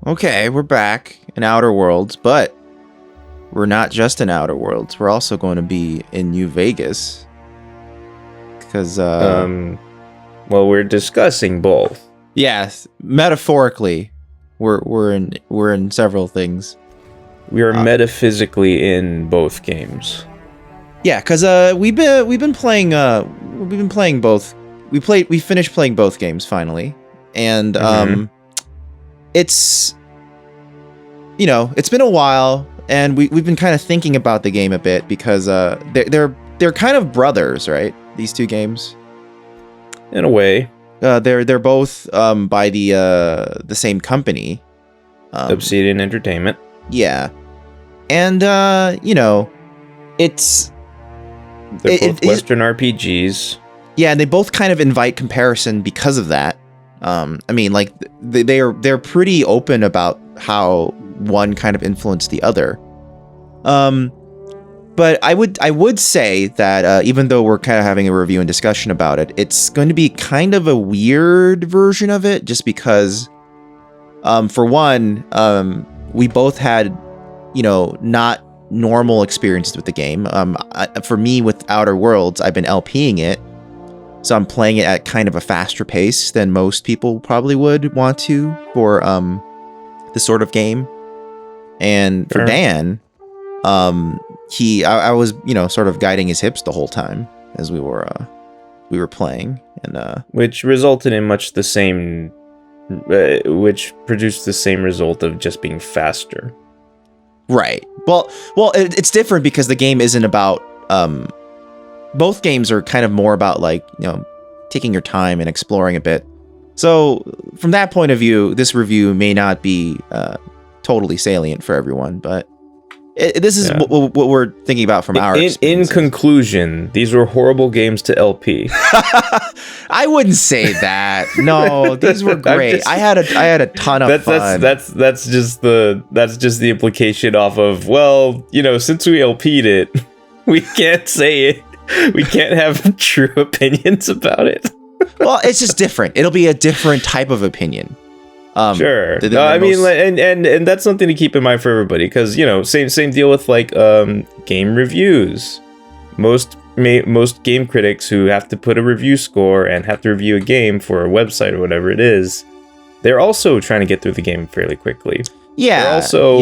Okay, we're back in Outer Worlds, but we're not just in Outer Worlds. We're also going to be in New Vegas. Because, well, we're discussing both. yes, metaphorically, we're in several things. We are metaphysically in both games. Yeah, because we've been playing both. We finished playing both games finally, and it's it's been a while, and we've been kind of thinking about the game a bit because they're kind of brothers, right? These two games, in a way. They're both by the same company, Obsidian Entertainment. Yeah, and it's they're both Western RPGs. Yeah, and they both kind of invite comparison because of that. I mean, like they're pretty open about how one kind of influenced the other. But I would say that even though we're kind of having a review and discussion about it, it's going to be kind of a weird version of it, just because, for one, we both had, not normal experiences with the game. For me, with Outer Worlds, I've been LPing it, so I'm playing it at kind of a faster pace than most people probably would want to for this sort of game. And for Dan, I was sort of guiding his hips the whole time as we were playing, and which resulted in much the same, which produced the same result of just being faster. Right. Well, it's different because the game isn't about. Both games are kind of more about taking your time and exploring a bit. So from that point of view, this review may not be totally salient for everyone, but this is what we're thinking about from our in conclusion, these were horrible games to LP. I wouldn't say that. No, these were great. I had a ton of fun. That's just the implication off of, since we LP'd it, we can't say it. We can't have true opinions about it. Well, it's just different. It'll be a different type of opinion. Sure. No, I mean, and that's something to keep in mind for everybody, because same deal with game reviews. Most game critics who have to put a review score and have to review a game for a website or whatever it is, they're also trying to get through the game fairly quickly. Yeah. They're also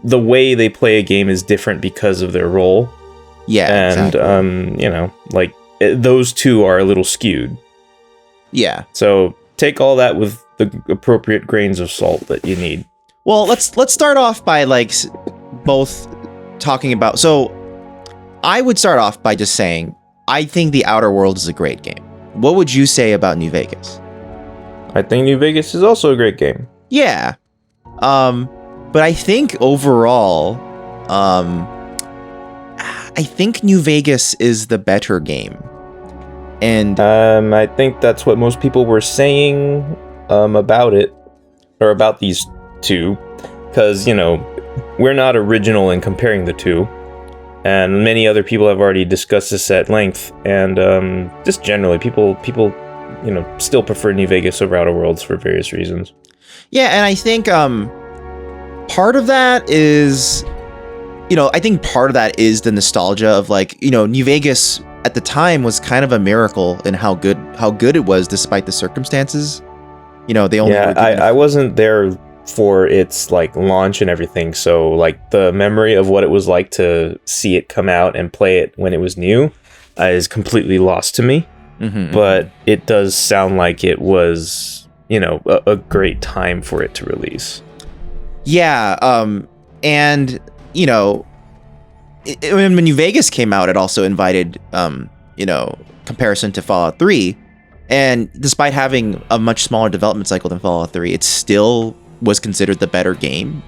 the way they play a game is different because of their role. Yeah. And exactly. Those two are a little skewed. Yeah. So take all that with the appropriate grains of salt that you need. Well, let's start off by both talking about. So I would start off by just saying I think The Outer Worlds is a great game. What would you say about New Vegas? I think New Vegas is also a great game. Yeah. But I think overall, I think New Vegas is the better game. And I think that's what most people were saying about it, or about these two, because we're not original in comparing the two, and many other people have already discussed this at length, and just generally people still prefer New Vegas over Outer Worlds for various reasons. Yeah, and I think part of that is the nostalgia of New Vegas at the time was kind of a miracle in how good it was despite the circumstances. They only I wasn't there for its launch and everything, so the memory of what it was like to see it come out and play it when it was new is completely lost to me. Mm-hmm. But it does sound like it was a great time for it to release. Yeah, and when New Vegas came out, it also invited comparison to Fallout 3. And despite having a much smaller development cycle than Fallout 3, it still was considered the better game,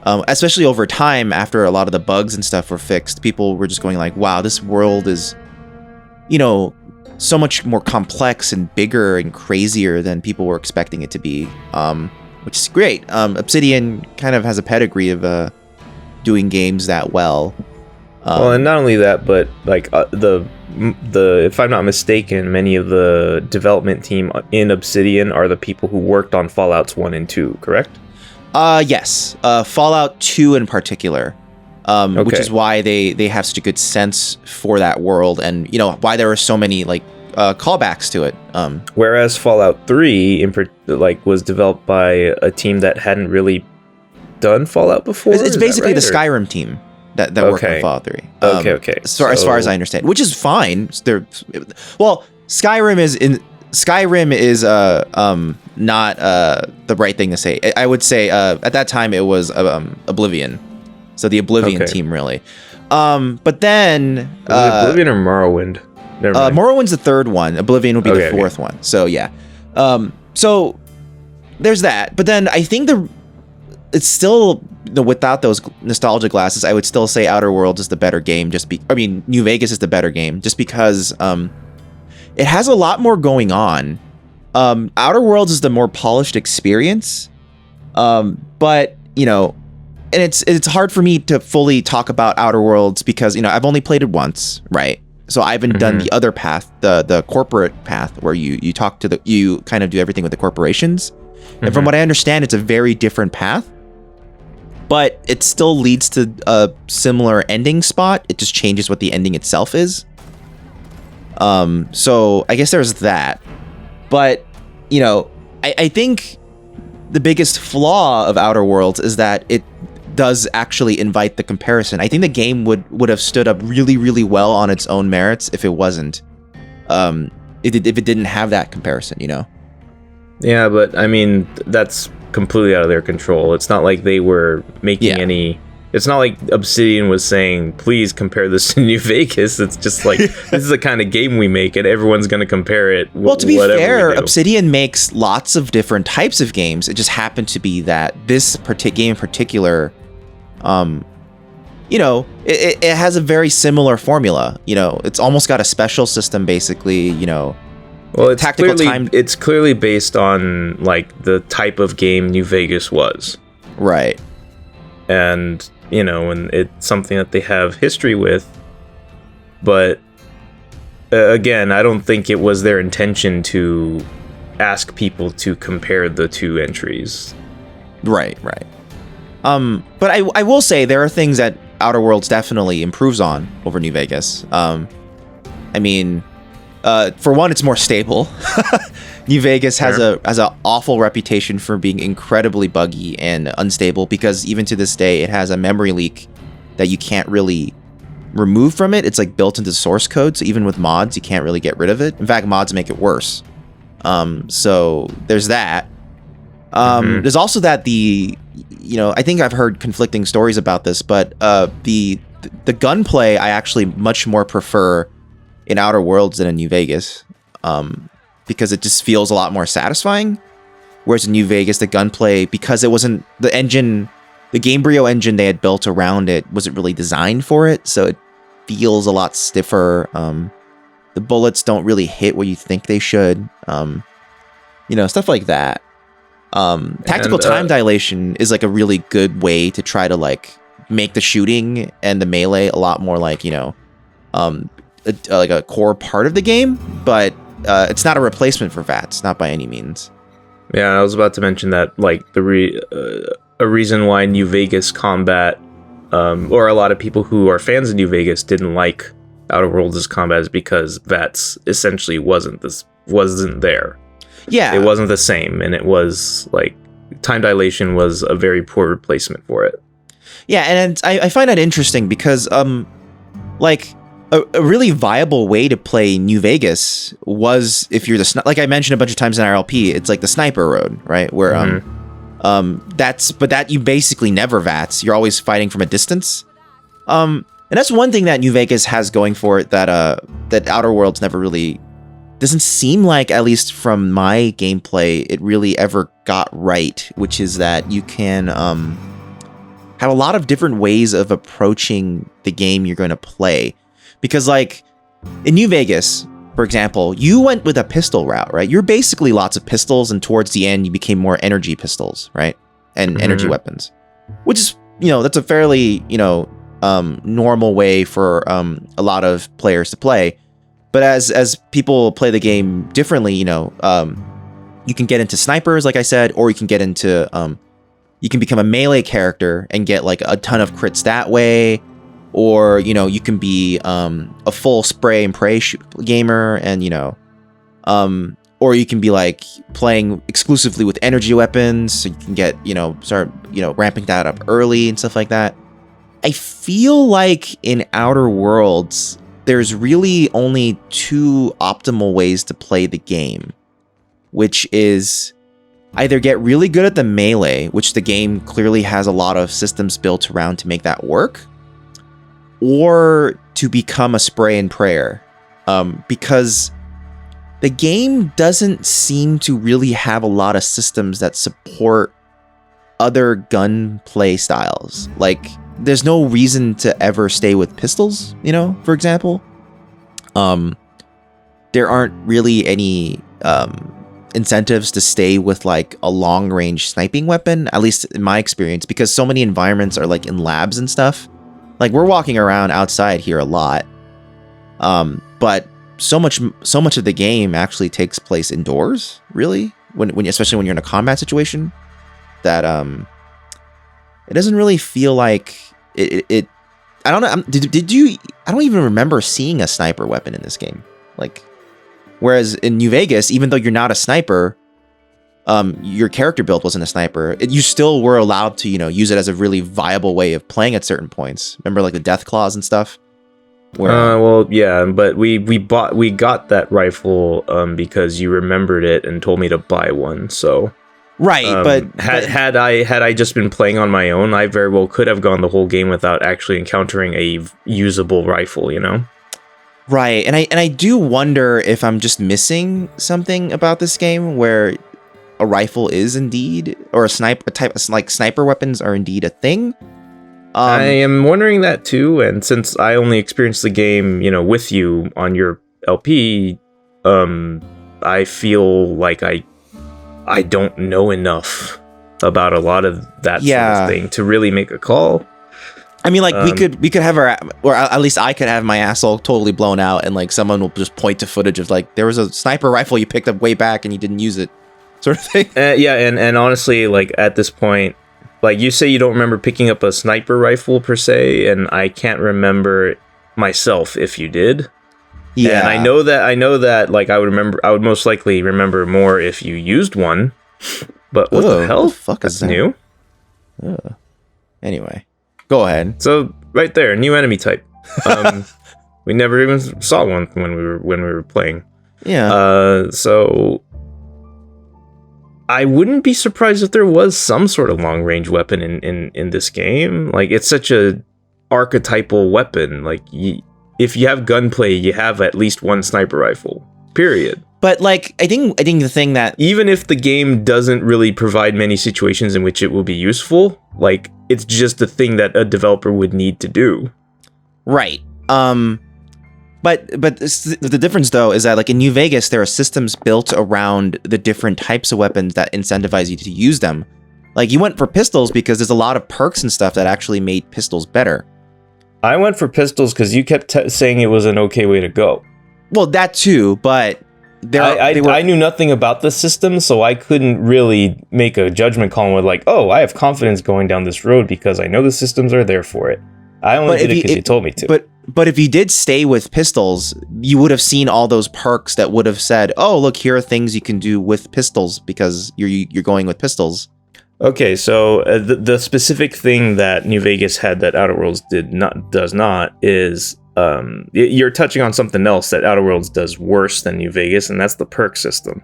especially over time after a lot of the bugs and stuff were fixed. People were just going wow, this world is, so much more complex and bigger and crazier than people were expecting it to be, which is great. Obsidian kind of has a pedigree of doing games that well. Well, and not only that, but the if I'm not mistaken, many of the development team in Obsidian are the people who worked on Fallouts 1 and 2, correct? Yes. Fallout 2 in particular, which is why they have such a good sense for that world, and why there are so many like callbacks to it. Whereas Fallout 3 was developed by a team that hadn't really done Fallout before. It's basically the Skyrim team that worked on Fallout 3. Okay. As far as I understand, which is fine. Skyrim is not the right thing to say. I would say at that time it was Oblivion, so the Oblivion team really. But then Oblivion or Morrowind? Morrowind's the third one. Oblivion would be the fourth one. So yeah. So there's that. But then I think it's still, without those nostalgia glasses, I would still say Outer Worlds is the better game. New Vegas is the better game, just because it has a lot more going on. Outer Worlds is the more polished experience, but and it's hard for me to fully talk about Outer Worlds because I've only played it once, right? So I haven't done the other path, the corporate path, where you talk to you kind of do everything with the corporations. And from what I understand, it's a very different path, but it still leads to a similar ending spot. It just changes what the ending itself is. So I guess there's that. But, I think the biggest flaw of Outer Worlds is that it does actually invite the comparison. I think the game would have stood up really, really well on its own merits if it wasn't. If it didn't have that comparison, Yeah, but I mean, that's completely out of their control. It's not like they were making any... It's not like Obsidian was saying, please compare this to New Vegas. It's just like, this is the kind of game we make, and everyone's going to compare it. Well, to be fair, Obsidian makes lots of different types of games. It just happened to be that this game in particular, it has a very similar formula. It's almost got a special system, basically, Well, it's clearly based on, like, the type of game New Vegas was. Right. And, and it's something that they have history with. But, again, I don't think it was their intention to ask people to compare the two entries. Right. But I will say there are things that Outer Worlds definitely improves on over New Vegas. For one, it's more stable. New Vegas has an awful reputation for being incredibly buggy and unstable, because even to this day it has a memory leak that you can't really remove from it. It's like built into the source code, so even with mods you can't really get rid of it. In fact, mods make it worse. So there's that. There's also that I think I've heard conflicting stories about this, but the gunplay I actually much more prefer in Outer Worlds than in New Vegas, because it just feels a lot more satisfying. Whereas in New Vegas, the gunplay, because it wasn't the Gamebryo engine they had built around it wasn't really designed for it, so it feels a lot stiffer. The bullets don't really hit where you think they should. Stuff like that. Tactical time dilation is like a really good way to try to like make the shooting and the melee a lot more like like a core part of the game, but it's not a replacement for VATS, not by any means. Yeah, I was about to mention that, like, a reason why New Vegas combat, or a lot of people who are fans of New Vegas didn't like Outer Worlds' combat, is because VATS essentially wasn't there. Yeah, it wasn't the same, and it was like time dilation was a very poor replacement for it. Yeah, and I find that interesting because like a really viable way to play New Vegas was if you're like I mentioned a bunch of times in RLP, it's like the sniper road, right? Where that you basically never VATS. You're always fighting from a distance. And that's one thing that New Vegas has going for it that Outer Worlds never really doesn't seem like, at least from my gameplay, it really ever got right, which is that you can have a lot of different ways of approaching the game you're going to play. Because, like, in New Vegas, for example, you went with a pistol route, right? You're basically lots of pistols, and towards the end, you became more energy pistols, right? And energy weapons. Which is, that's a fairly, normal way for a lot of players to play. But as people play the game differently, you can get into snipers, like I said, or you can get into you can become a melee character and get like a ton of crits that way, or you can be a full spray and pray gamer, and or you can be like playing exclusively with energy weapons, so you can get start ramping that up early and stuff like that. I feel like in Outer Worlds there's really only two optimal ways to play the game, which is either get really good at the melee, which the game clearly has a lot of systems built around to make that work, or to become a spray and prayer, because the game doesn't seem to really have a lot of systems that support other gunplay styles. Like, there's no reason to ever stay with pistols, for example. There aren't really any incentives to stay with like a long range sniping weapon, at least in my experience, because so many environments are like in labs and stuff. Like, we're walking around outside here a lot, but so much of the game actually takes place indoors, really, when especially when you're in a combat situation, that it doesn't really feel like it I don't know. Did you? I don't even remember seeing a sniper weapon in this game. Like, whereas in New Vegas, even though you're not a sniper, your character build wasn't a sniper. You still were allowed to, use it as a really viable way of playing at certain points. Remember, like the death claws and stuff. Well, yeah, but we got that rifle because you remembered it and told me to buy one. So. Right, but had I just been playing on my own, I very well could have gone the whole game without actually encountering a usable rifle, Right, and I do wonder if I'm just missing something about this game where a rifle is indeed, or sniper weapons are indeed a thing. I am wondering that too, and since I only experienced the game, with you on your LP, I feel like I don't know enough about a lot of that sort of thing to really make a call. I mean, like, we could have or at least I could have my asshole totally blown out, and like someone will just point to footage of like, there was a sniper rifle you picked up way back and you didn't use it, sort of thing. Yeah, and honestly, like at this point, like you say you don't remember picking up a sniper rifle per se, and I can't remember myself if you did. Yeah, and I know that like I would most likely remember more if you used one. But what the hell? What the fuck That's is that? new. Anyway, go ahead. So right there, new enemy type. We never even saw one when we were playing. Yeah. So I wouldn't be surprised if there was some sort of long range weapon in this game. Like, it's such a archetypal weapon. Like, if you have gunplay, you have at least one sniper rifle. Period. But like, I think the thing that, even if the game doesn't really provide many situations in which it will be useful, like, it's just a thing that a developer would need to do. Right. But the difference though is that like in New Vegas there are systems built around the different types of weapons that incentivize you to use them. Like, you went for pistols because there's a lot of perks and stuff that actually made pistols better. I went for pistols because you kept saying it was an okay way to go. Well, that too, but I knew nothing about the system, so I couldn't really make a judgment call with like, oh, I have confidence going down this road because I know the systems are there for it. I only did it because you told me to. But if you did stay with pistols, you would have seen all those perks that would have said, oh, look, here are things you can do with pistols because you're going with pistols. Okay, so the specific thing that New Vegas had that Outer Worlds does not is you're touching on something else that Outer Worlds does worse than New Vegas, and that's the perk system.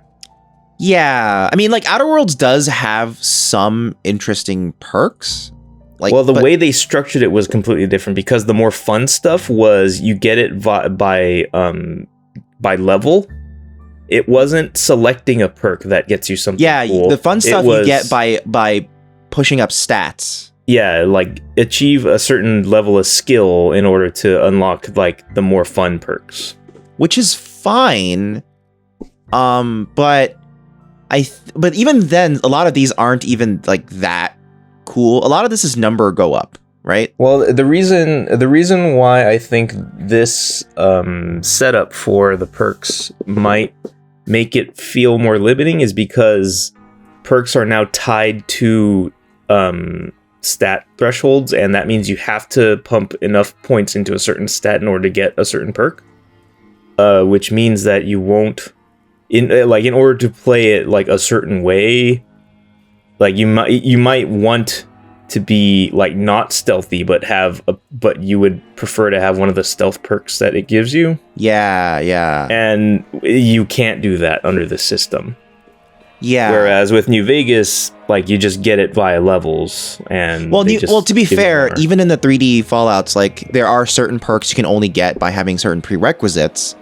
Yeah, I mean, like, Outer Worlds does have some interesting perks. Like, well, the way they structured it was completely different because the more fun stuff was you get it by level. It wasn't selecting a perk that gets you something cool. The fun stuff you get by pushing up stats. Yeah, like achieve a certain level of skill in order to unlock like the more fun perks. Which is fine. But even then, a lot of these aren't even like that cool. A lot of this is number go up, right? Well, the reason why I think this setup for the perks might make it feel more limiting is because perks are now tied to stat thresholds, and that means you have to pump enough points into a certain stat in order to get a certain perk, which means that you won't, in order to play it like a certain way, like you might want to be like not stealthy, but you would prefer to have one of the stealth perks that it gives you. Yeah. And you can't do that under the system. Yeah. Whereas with New Vegas, like you just get it via levels, and to be fair, even in the 3D Fallouts, like there are certain perks you can only get by having certain prerequisites,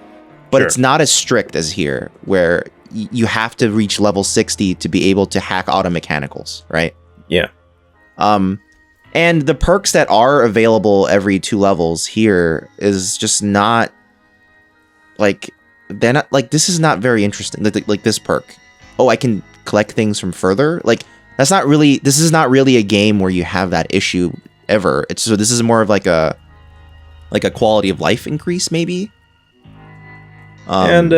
but It's not as strict as here, where you have to reach level 60 to be able to hack auto mechanicals, right? Yeah. And the perks that are available every 2 levels here is just not like, they're not like, this is not very interesting. Like this perk. Oh, I can collect things from further. Like this is not really a game where you have that issue ever. This is more of like a quality of life increase, maybe. And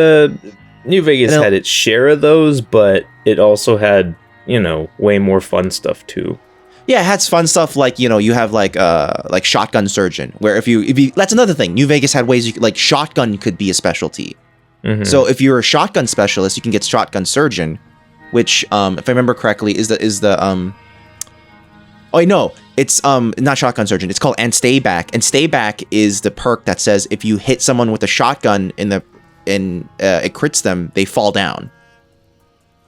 New Vegas had its share of those, but it also had, way more fun stuff too. Yeah, it has fun stuff like, you have like Shotgun Surgeon, where if you that's another thing. New Vegas had ways like shotgun could be a specialty. Mm-hmm. So if you're a shotgun specialist, you can get Shotgun Surgeon, which if I remember correctly is the oh no, it's not Shotgun Surgeon. It's called And Stay Back. And Stay Back is the perk that says if you hit someone with a shotgun and it crits them, they fall down.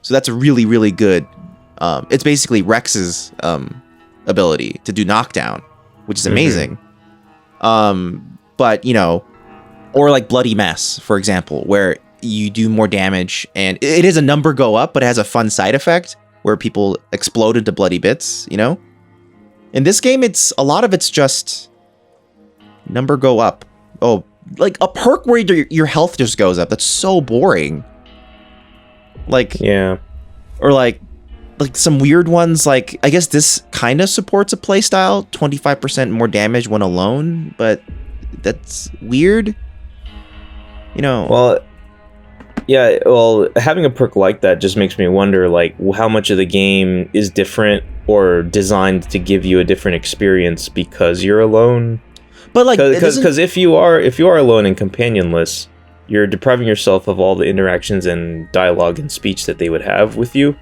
So that's a really, really good. It's basically Rex's ability to do knockdown, which is amazing. But or like Bloody Mess, for example, where you do more damage, and it is a number go up, but it has a fun side effect where people explode into bloody bits. In this game, a lot of it's just number go up. Oh, like a perk where your health just goes up. That's so boring. Like, yeah, or like some weird ones. Like, I guess this kind of supports a playstyle, 25% more damage when alone, but that's weird. Well, yeah. Well, having a perk like that just makes me wonder, like, how much of the game is different or designed to give you a different experience because you're alone. But like, because if you are alone and companionless, you're depriving yourself of all the interactions and dialogue and speech that they would have with you.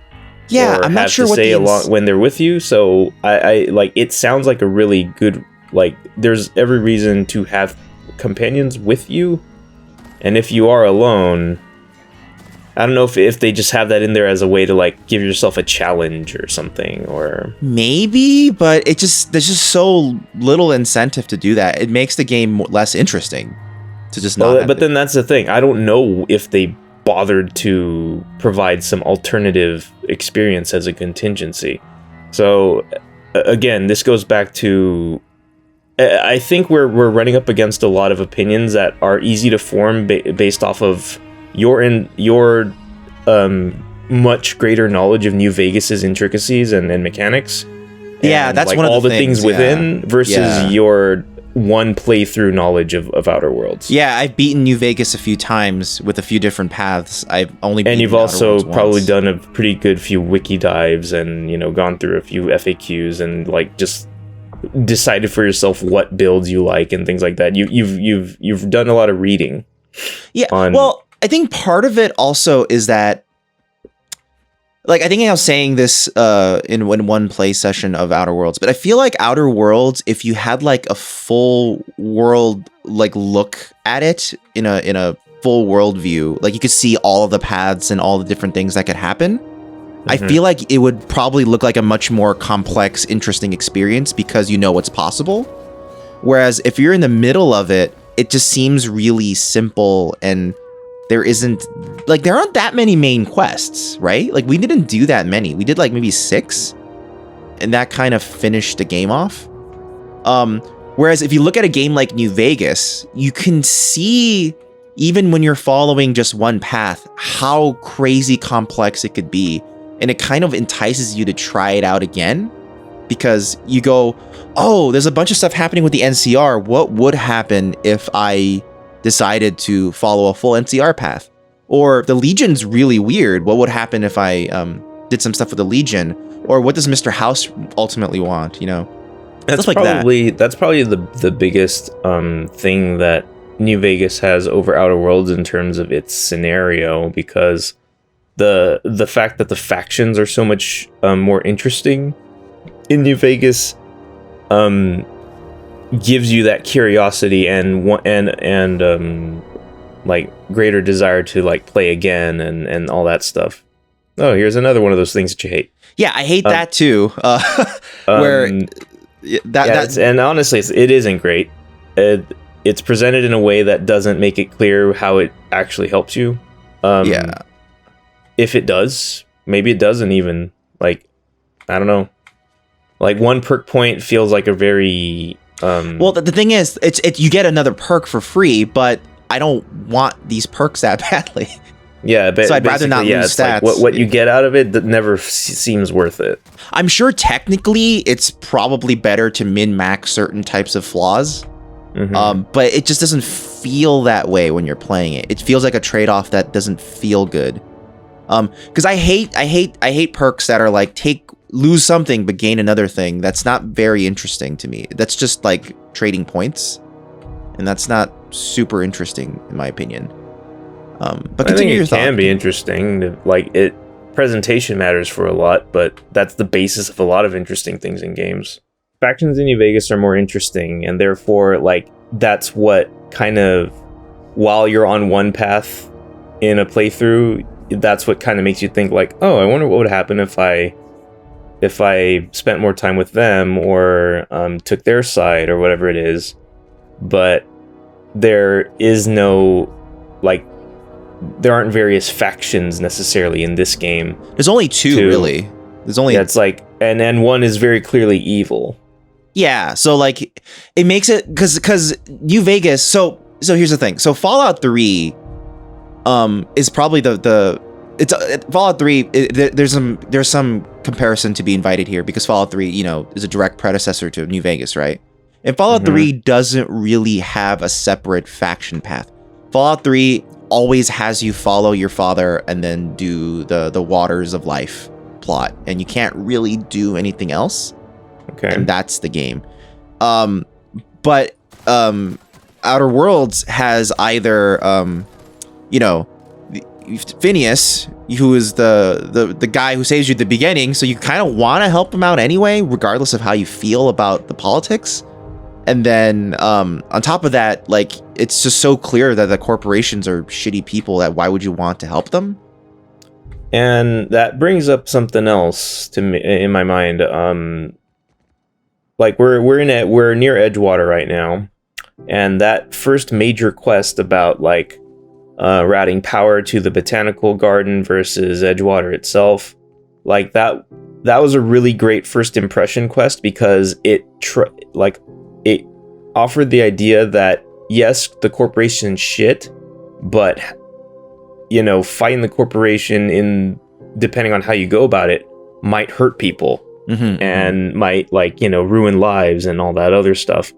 Yeah, I'm not sure what say along when they're with you. So I like, it sounds like a really good, like, there's every reason to have companions with you. And if you are alone, I don't know if they just have that in there as a way to like give yourself a challenge or something, or maybe, but there's just so little incentive to do that. It makes the game less interesting to just not. But then that's the thing. I don't know if they bothered to provide some alternative experience as a contingency. So again, this goes back to, I think we're running up against a lot of opinions that are easy to form based off of your much greater knowledge of New Vegas's intricacies and mechanics. Yeah, that's like one of all the things within versus your one playthrough knowledge of Outer Worlds. Yeah, I've beaten New Vegas a few times with a few different paths. I've only beaten and you've Outer also Worlds probably once. done a pretty good few wiki dives and gone through a few FAQs and like just decided for yourself what builds you like and things like that. You've done a lot of reading. Yeah. Well, I think part of it also is that, like, I think I was saying this in one play session of Outer Worlds, but I feel like Outer Worlds, if you had like a full world like look at it in a full world view, like you could see all of the paths and all the different things that could happen. I feel like it would probably look like a much more complex, interesting experience because you know what's possible. Whereas if you're in the middle of it, it just seems really simple, and there aren't that many main quests, right? Like, we didn't do that many. We did like maybe 6, and that kind of finished the game off. Whereas if you look at a game like New Vegas, you can see, even when you're following just one path, how crazy complex it could be. And it kind of entices you to try it out again. because you go, oh, there's a bunch of stuff happening with the NCR. What would happen if I decided to follow a full NCR path? Or the Legion's really weird. What would happen if I did some stuff with the Legion? Or what does Mr. House ultimately want? You know, that's probably the biggest thing that New Vegas has over Outer Worlds in terms of its scenario, because the fact that the factions are so much more interesting in New Vegas gives you that curiosity and like greater desire to like play again and all that stuff. Oh, here's another one of those things that you hate. Yeah, I hate that too. Where and honestly, it isn't great. It's presented in a way that doesn't make it clear how it actually helps you. If it does, maybe it doesn't even. Like, I don't know. Like, one perk point feels like a very... well, the thing is, you get another perk for free, but I don't want these perks that badly. Yeah, but so I'd rather not lose stats. Like what you get out of it that never seems worth it. I'm sure technically it's probably better to min-max certain types of flaws, but it just doesn't feel that way when you're playing it. It feels like a trade-off that doesn't feel good. Because I hate perks that are like lose something but gain another thing. That's not very interesting to me. That's just like trading points, and that's not super interesting in my opinion. But I think it can be interesting. Like, presentation matters for a lot, but that's the basis of a lot of interesting things in games. Factions in New Vegas are more interesting, and therefore, like, that's what kind of, while you're on one path in a playthrough, that's what kind of makes you think like, oh, I wonder what would happen if I spent more time with them or took their side or whatever it is. But there is no, like, there aren't various factions necessarily in this game. There's only two, really. There's only... Yeah, it's like... And one is very clearly evil. Yeah, so, like, it makes it... Because New Vegas... So here's the thing. So Fallout 3 is probably Fallout 3... There's some comparison to be invited here, because Fallout 3, you know, is a direct predecessor to New Vegas, right? And Fallout 3 doesn't really have a separate faction path. Fallout 3... always has you follow your father and then do the Waters of Life plot, and you can't really do anything else. Okay. And that's the game. But Outer Worlds has either Phineas, who is the guy who saves you at the beginning, so you kind of want to help him out anyway, regardless of how you feel about the politics. And then on top of that, like, it's just so clear that the corporations are shitty people that why would you want to help them? And that brings up something else to me in my mind. Like, we're near Edgewater right now, and that first major quest about like routing power to the botanical garden versus Edgewater itself, like that was a really great first impression quest, because it offered the idea that yes, the corporation's shit, but, you know, fighting the corporation depending on how you go about it, might hurt people and might, like, you know, ruin lives and all that other stuff.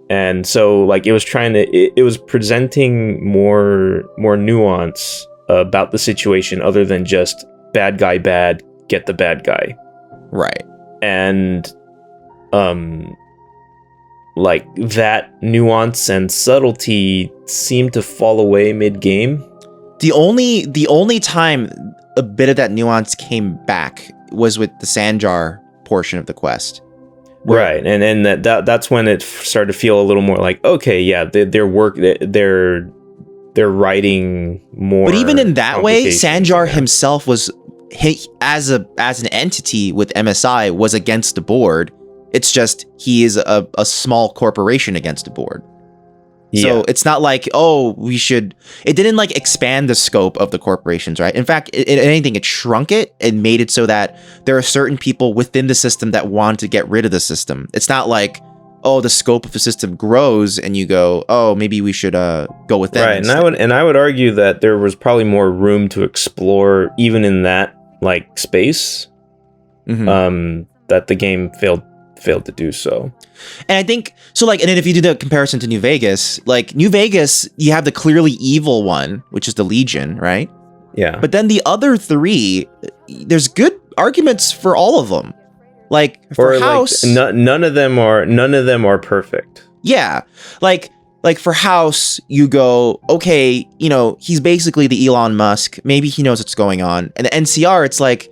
And so, like, it was presenting more nuance about the situation, other than just bad guy bad, get the bad guy. Right. And like, that nuance and subtlety seemed to fall away mid-game. The only time a bit of that nuance came back was with the Sanjar portion of the quest. Right, and that's when it started to feel a little more like, okay, yeah, they're writing more. But even in that way, Sanjar himself was, as an entity with MSI, was against the board. It's just he is a small corporation against a board. So it's not like, oh, we should... It didn't, like, expand the scope of the corporations, right? In fact, if anything, it shrunk it and made it so that there are certain people within the system that want to get rid of the system. It's not like, oh, the scope of the system grows and you go, oh, maybe we should go with them. Right, and I would argue that there was probably more room to explore even in that, like, space. that the game failed to do so. And I think so. Like, and then if you do the comparison to New Vegas, like New Vegas, you have the clearly evil one, which is the Legion, right? Yeah. But then the other three, there's good arguments for all of them. Like for House, none of them are perfect. Yeah, like for House, you go, okay, you know, he's basically the Elon Musk. Maybe he knows what's going on. And the NCR, it's like,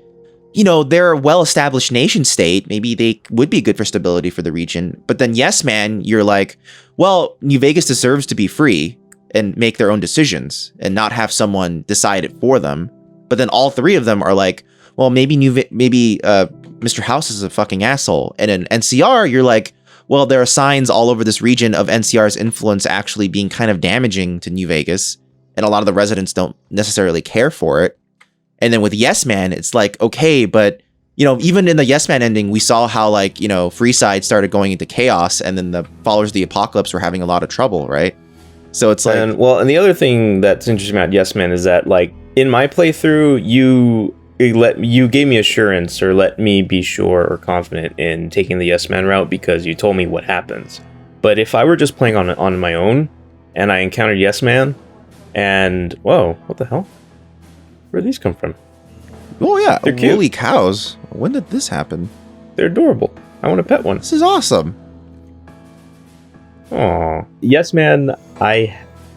you know, they're a well-established nation state. Maybe they would be good for stability for the region. But then Yes Man, you're like, well, New Vegas deserves to be free and make their own decisions and not have someone decide it for them. But then all three of them are like, well, maybe Mr. House is a fucking asshole. And in NCR, you're like, well, there are signs all over this region of NCR's influence actually being kind of damaging to New Vegas. And a lot of the residents don't necessarily care for it. And then with Yes Man, it's like, okay, but, you know, even in the Yes Man ending, we saw how, like, you know, Freeside started going into chaos and then the followers of the apocalypse were having a lot of trouble, right? So it's like... And the other thing that's interesting about Yes Man is that, like, in my playthrough, you gave me assurance or let me be sure or confident in taking the Yes Man route because you told me what happens. But if I were just playing on my own and I encountered Yes Man and... Whoa, what the hell? Where'd these come from? Oh, yeah. They're cute. Woolly cows. When did this happen? They're adorable. I want to pet one. This is awesome. Aw. Yes Man,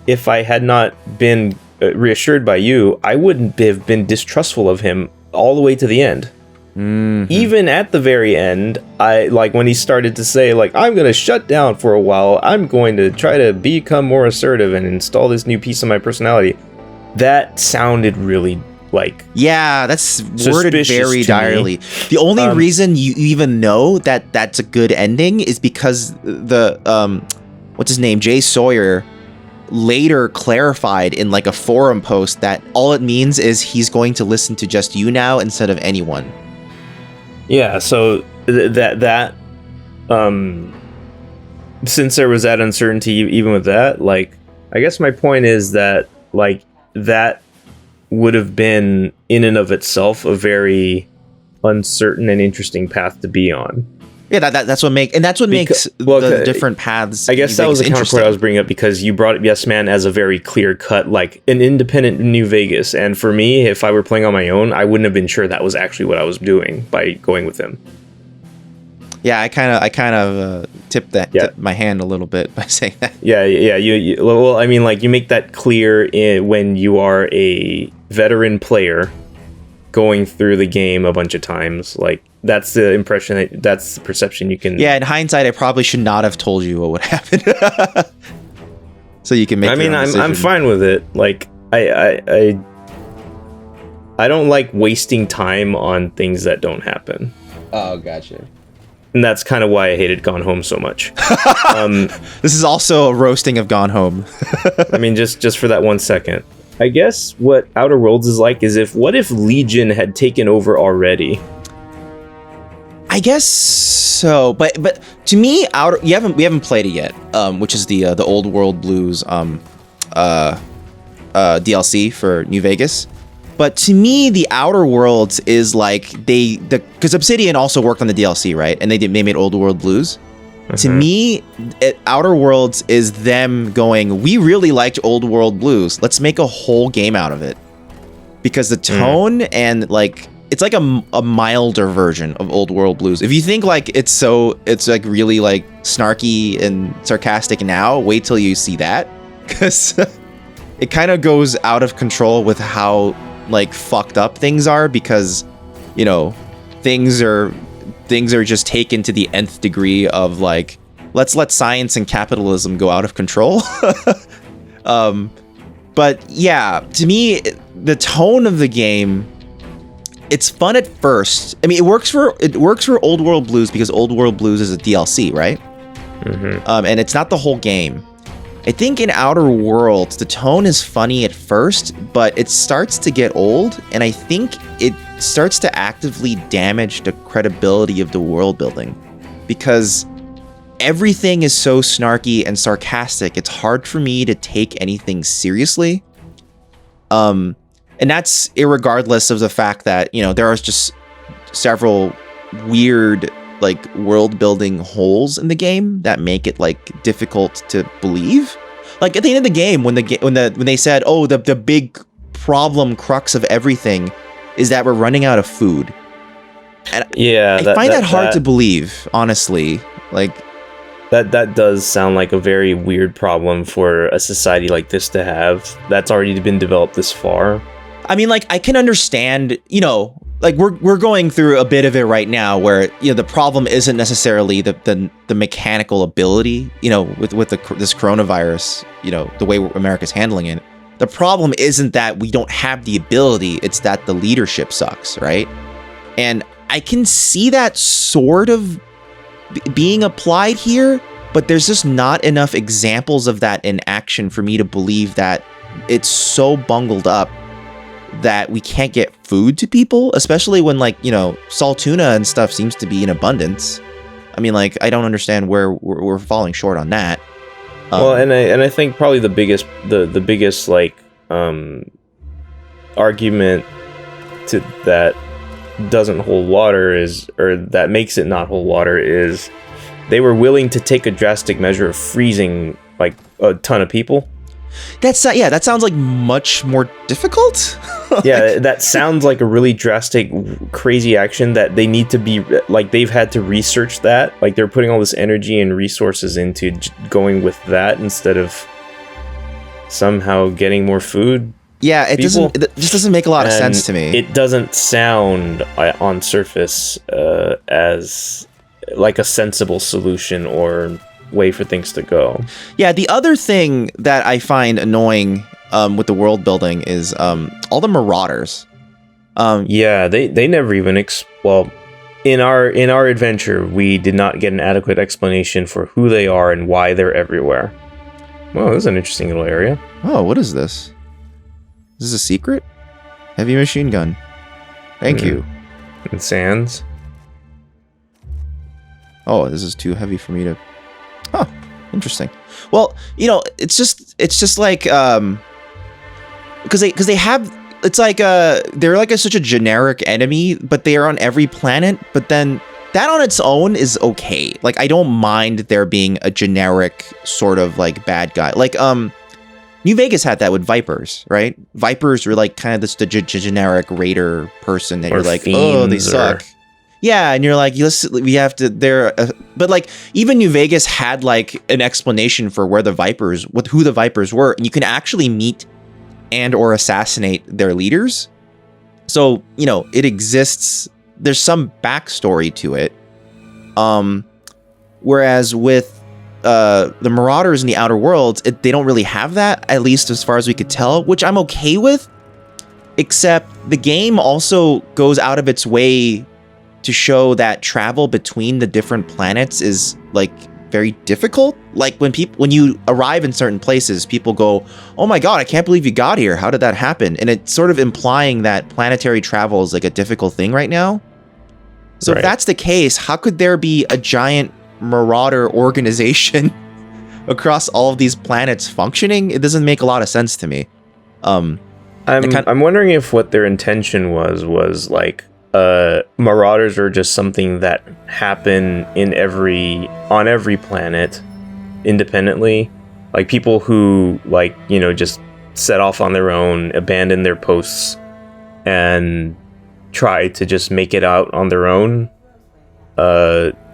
if I had not been reassured by you, I wouldn't have been distrustful of him all the way to the end. Mm-hmm. Even at the very end, I like when he started to say, like, I'm going to shut down for a while. I'm going to try to become more assertive and install this new piece of my personality. That sounded really like... Yeah, that's worded very direly. Me. The only reason you even know that that's a good ending is because the, what's his name? Jay Sawyer later clarified in like a forum post that all it means is he's going to listen to just you now instead of anyone. Yeah, so that since there was that uncertainty even with that, like, I guess my point is that, like, that would have been in and of itself a very uncertain and interesting path to be on. Yeah, that's what makes the different paths. I guess that was the counterpoint I was bringing up because you brought up Yes Man as a very clear cut, like an independent New Vegas. And for me, if I were playing on my own, I wouldn't have been sure that was actually what I was doing by going with him. Yeah, I kind of tipped my hand a little bit by saying that. Yeah. Well, I mean, like, you make that clear when you are a veteran player going through the game a bunch of times. Like, that's the impression, that's the perception you can... Yeah, in hindsight, I probably should not have told you what would happen. So you can make your own decision. I'm fine with it. Like, I don't like wasting time on things that don't happen. Oh, gotcha. And that's kind of why I hated Gone Home so much. This is also a roasting of Gone Home. I mean, just for that 1 second. I guess what Outer Worlds is like is what if Legion had taken over already? I guess so, but to me, we haven't played it yet, which is the Old World Blues DLC for New Vegas. But to me, the Outer Worlds is like because Obsidian also worked on the DLC, right? And they made Old World Blues. Mm-hmm. To me, Outer Worlds is them going, we really liked Old World Blues. Let's make a whole game out of it. Because the tone and like, it's like a milder version of Old World Blues. If you think like it's like really like snarky and sarcastic now, wait till you see that. Because it kind of goes out of control with how like fucked up things are, because, you know, things are just taken to the nth degree of like, let's let science and capitalism go out of control. But yeah, to me, the tone of the game, it's fun at first. I mean, it works for Old World Blues because Old World Blues is a DLC, right? Mm-hmm. And it's not the whole game. I think in Outer Worlds, the tone is funny at first, but it starts to get old, and I think it starts to actively damage the credibility of the world building, because everything is so snarky and sarcastic, it's hard for me to take anything seriously. And that's irregardless of the fact that, you know, there are just several weird like world building holes in the game that make it like difficult to believe. Like at the end of the game, when they said, "Oh, the big problem crux of everything is that we're running out of food," and yeah, I find that hard to believe, honestly. Like that does sound like a very weird problem for a society like this to have. That's already been developed this far. I mean, like I can understand, you know. Like we're going through a bit of it right now, where the problem isn't necessarily the mechanical ability, with this coronavirus, the way America's handling it. The problem isn't that we don't have the ability; it's that the leadership sucks, right? And I can see that sort of being applied here, but there's just not enough examples of that in action for me to believe that it's so bungled up that we can't get food to people, especially when salt tuna and stuff seems to be in abundance. I mean, like, I don't understand where we're falling short on that. Well, and I think probably the biggest argument to that doesn't hold water or that makes it not hold water is they were willing to take a drastic measure of freezing like a ton of people. That sounds like much more difficult. Yeah, that sounds like a really drastic, crazy action that they need to be like they've had to research that. Like they're putting all this energy and resources into going with that instead of somehow getting more food. Yeah, it just doesn't make a lot of sense to me. It doesn't sound on surface as like a sensible solution or way for things to go. Yeah, the other thing that I find annoying with the world building is all the marauders. Yeah, they never even in our adventure we did not get an adequate explanation for who they are and why they're everywhere. Well, this is an interesting little area. Oh, what is this? Is this a secret? Heavy machine gun. Thank you. And sands. Oh, this is too heavy for me to... Huh, interesting. Well, it's just like because they have, it's like they're like such a generic enemy, but they are on every planet. But then that on its own is okay. Like I don't mind there being a generic sort of like bad guy. Like New Vegas had that with Vipers, right? Vipers were like kind of this generic raider person that or you're like, oh, they suck. Yeah, and you're like, we have to. But like, even New Vegas had like an explanation for who the Vipers were, and you can actually meet and/or assassinate their leaders. So it exists. There's some backstory to it. Whereas with the Marauders in the Outer Worlds, they don't really have that, at least as far as we could tell, which I'm okay with. Except the game also goes out of its way to show that travel between the different planets is like very difficult. Like when you arrive in certain places, people go, "Oh my god, I can't believe you got here. How did that happen?" And it's sort of implying that planetary travel is like a difficult thing right now. So If that's the case, how could there be a giant marauder organization across all of these planets functioning? It doesn't make a lot of sense to me. I'm wondering if what their intention was like marauders are just something that happen on every planet independently, like people who just set off on their own, abandon their posts, and try to just make it out on their own,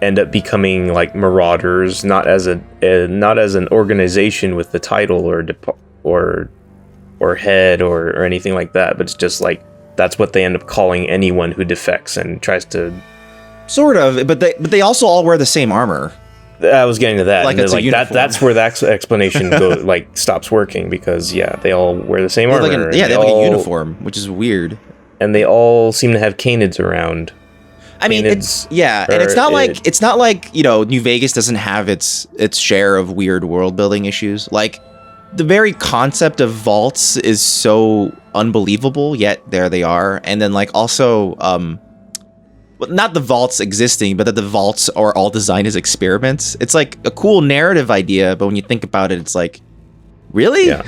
end up becoming like marauders, not as an organization with the title or head or anything like that, but it's just like that's what they end up calling anyone who defects and tries to. Sort of, but they also all wear the same armor. I was getting to that. Like it's a that's where the explanation stops working, because they all wear the same armor. They have like a uniform, which is weird. And they all seem to have canids around. I mean, and it's not like New Vegas doesn't have its share of weird world building issues. Like the very concept of vaults is so unbelievable, yet there they are. And then also not the vaults existing, but that the vaults are all designed as experiments. It's like a cool narrative idea, but when you think about it, it's like, really? Yeah.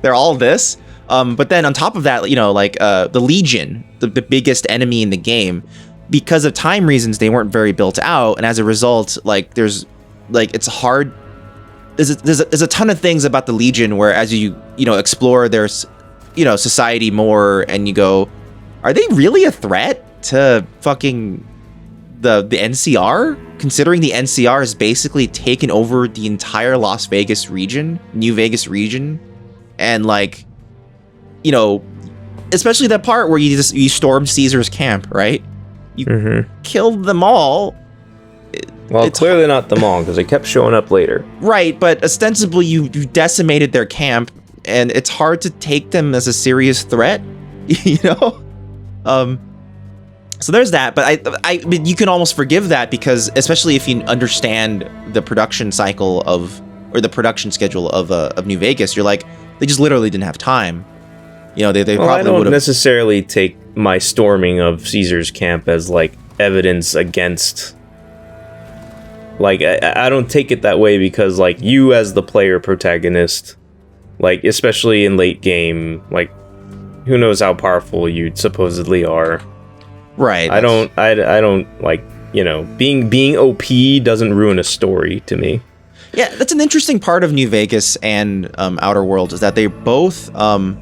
They're all this? But then on top of that, the Legion, the biggest enemy in the game, because of time reasons, they weren't very built out, and as a result, like there's like it's hard. There's a ton of things about the Legion where as you explore their society more, and you go, are they really a threat to fucking the NCR? Considering the NCR has basically taken over the entire Las Vegas region, New Vegas region, and like, especially that part where you stormed Caesar's camp, right? You killed them all. Well, it's clearly not them all, because they kept showing up later. Right, but ostensibly you decimated their camp, and it's hard to take them as a serious threat, So there's that, but I mean, you can almost forgive that because, especially if you understand the production cycle or the production schedule of New Vegas, you're like, they just literally didn't have time. They probably would have. I don't necessarily take my storming of Caesar's camp as like evidence against. Like, I don't take it that way because, like, you as the player protagonist, like, especially in late game, like, who knows how powerful you supposedly are. Right. I don't like, being OP doesn't ruin a story to me. Yeah, that's an interesting part of New Vegas and Outer Worlds is that they both kind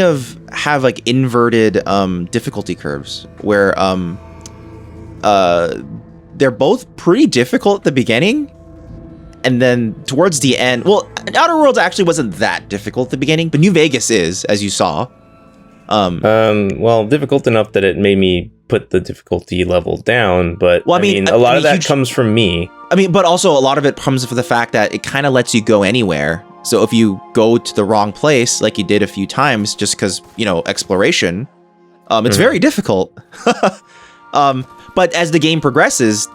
of have, like, inverted difficulty curves where they're both pretty difficult at the beginning, and then towards the end, well, Outer Worlds actually wasn't that difficult at the beginning, but New Vegas is, as you saw. Well, difficult enough that it made me put the difficulty level down, but well, I mean, a lot of that comes from me. I mean, but also a lot of it comes from the fact that it kind of lets you go anywhere. So if you go to the wrong place, like you did a few times, just because, exploration, it's very difficult. But as the game progresses,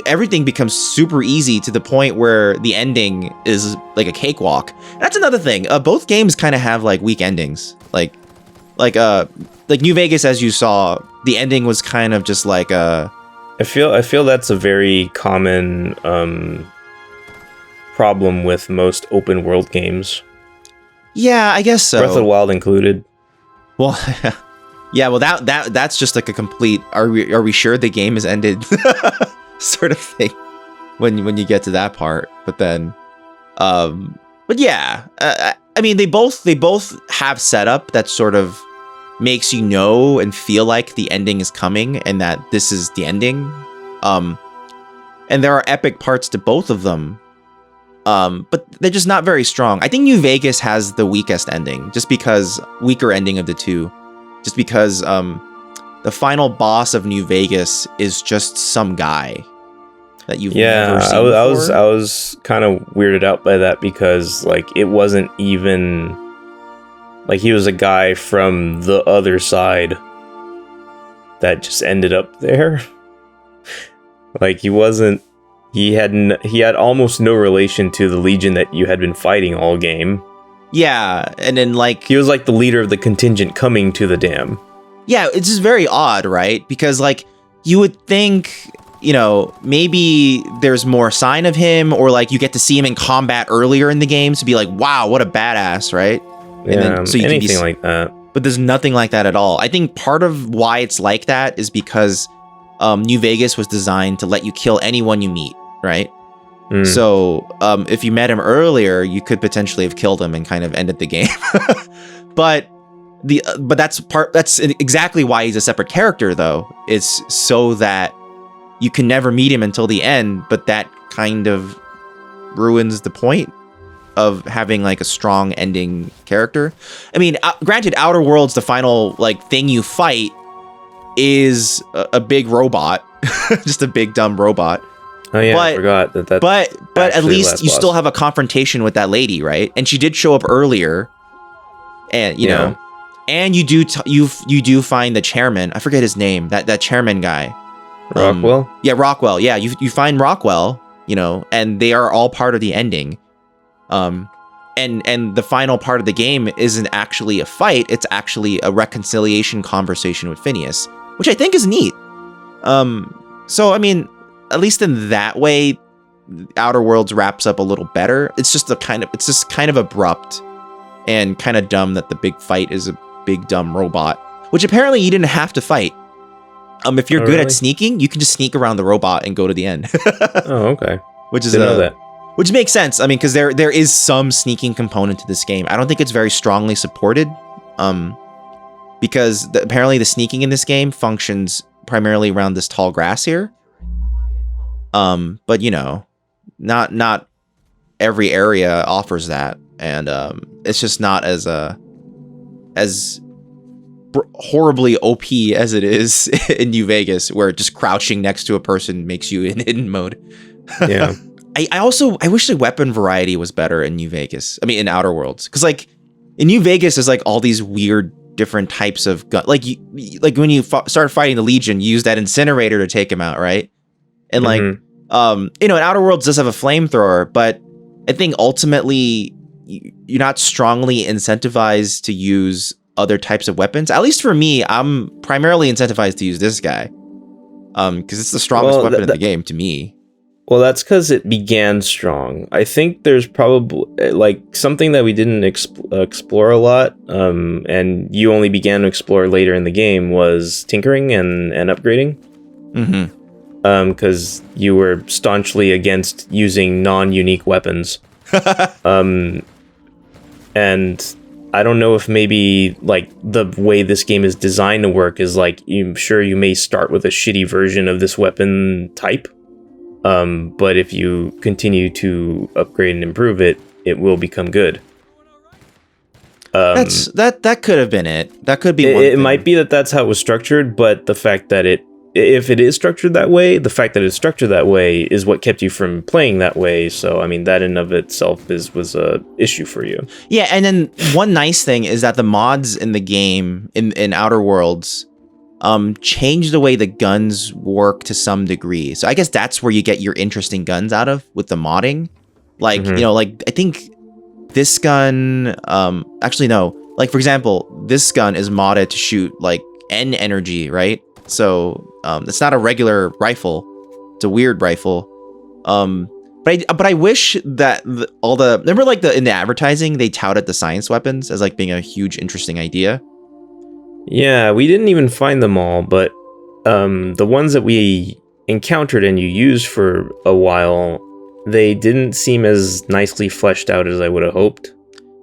everything becomes super easy to the point where the ending is like a cakewalk. That's another thing. Both games kind of have like weak endings. Like New Vegas, as you saw, the ending was kind of just like a. I feel that's a very common problem with most open world games. Yeah, I guess so. Breath of the Wild included. Well. Yeah, well, that's just like a complete. Are we sure the game is ended, sort of thing, when you get to that part. But then, but yeah, I mean, they both have setup that sort of makes you know and feel like the ending is coming and that this is the ending. And there are epic parts to both of them, but they're just not very strong. I think New Vegas has the weakest ending, weaker ending of the two. Just because the final boss of New Vegas is just some guy that you've never seen before. I was kind of weirded out by that because like it wasn't even like he was a guy from the other side that just ended up there. Like he had almost no relation to the Legion that you had been fighting all game. Yeah, and then like he was like the leader of the contingent coming to the dam. Yeah, it's just very odd, right? Because like you would think, maybe there's more sign of him, or like you get to see him in combat earlier in the game to be like, wow, what a badass, right? Yeah, and then, so you anything can like that. But there's nothing like that at all. I think part of why it's like that is because New Vegas was designed to let you kill anyone you meet, right? So if you met him earlier, you could potentially have killed him and kind of ended the game. but that's exactly why he's a separate character, though. It's so that you can never meet him until the end, but that kind of ruins the point of having like a strong ending character. I mean, granted, Outer Worlds, the final like thing you fight is a big robot, just a big dumb robot. Oh yeah, I forgot that. But at least you still have a confrontation with that lady, right? And she did show up earlier, and you know, and you do find the chairman. I forget his name. That chairman guy. Rockwell. Rockwell. Yeah, you find Rockwell. And they are all part of the ending. And the final part of the game isn't actually a fight. It's actually a reconciliation conversation with Phineas, which I think is neat. So I mean, at least in that way, Outer Worlds wraps up a little better. It's just kind of abrupt and kind of dumb that the big fight is a big dumb robot, which apparently you didn't have to fight. If you're Oh, good really? at sneaking, you can just sneak around the robot and go to the end. Oh, okay. Which is Didn't know that. which makes sense. I mean, because there is some sneaking component to this game. I don't think it's very strongly supported, because apparently the sneaking in this game functions primarily around this tall grass here. But you know, not every area offers that, and it's just not as horribly OP as it is in New Vegas, where just crouching next to a person makes you in hidden mode. Yeah. I wish the weapon variety was better in New Vegas. I mean, in Outer Worlds, because like in New Vegas, there's like all these weird different types of gun. Like like when you start fighting the Legion, you use that incinerator to take him out, right? And like, you know, in Outer Worlds does have a flamethrower, but I think ultimately you're not strongly incentivized to use other types of weapons. At least for me, I'm primarily incentivized to use this guy, because it's the strongest weapon in the game to me. Well, that's because it began strong. I think there's probably like something that we didn't explore a lot, and you only began to explore later in the game was tinkering and upgrading. Because you were staunchly against using non-unique weapons. And I don't know if maybe like the way this game is designed to work is like, I'm sure you may start with a shitty version of this weapon type. But if you continue to upgrade and improve it, it will become good. That could have been it. That could be it might be that's how it was structured, but the fact that if it is structured that way, the fact that it's structured that way is what kept you from playing that way. So, I mean, that in of itself was a issue for you. Yeah, and then one nice thing is that the mods in the game, in Outer Worlds, change the way the guns work to some degree. So I guess that's where you get your interesting guns out of, with the modding. Like, you know, like, I think this gun, actually, no. Like, for example, this gun is modded to shoot, like, N energy, right? So, it's not a regular rifle. It's a weird rifle. But I wish that remember like in the advertising, they touted the science weapons as like being a huge, interesting idea. Yeah, we didn't even find them all, but the ones that we encountered and you used for a while, they didn't seem as nicely fleshed out as I would have hoped.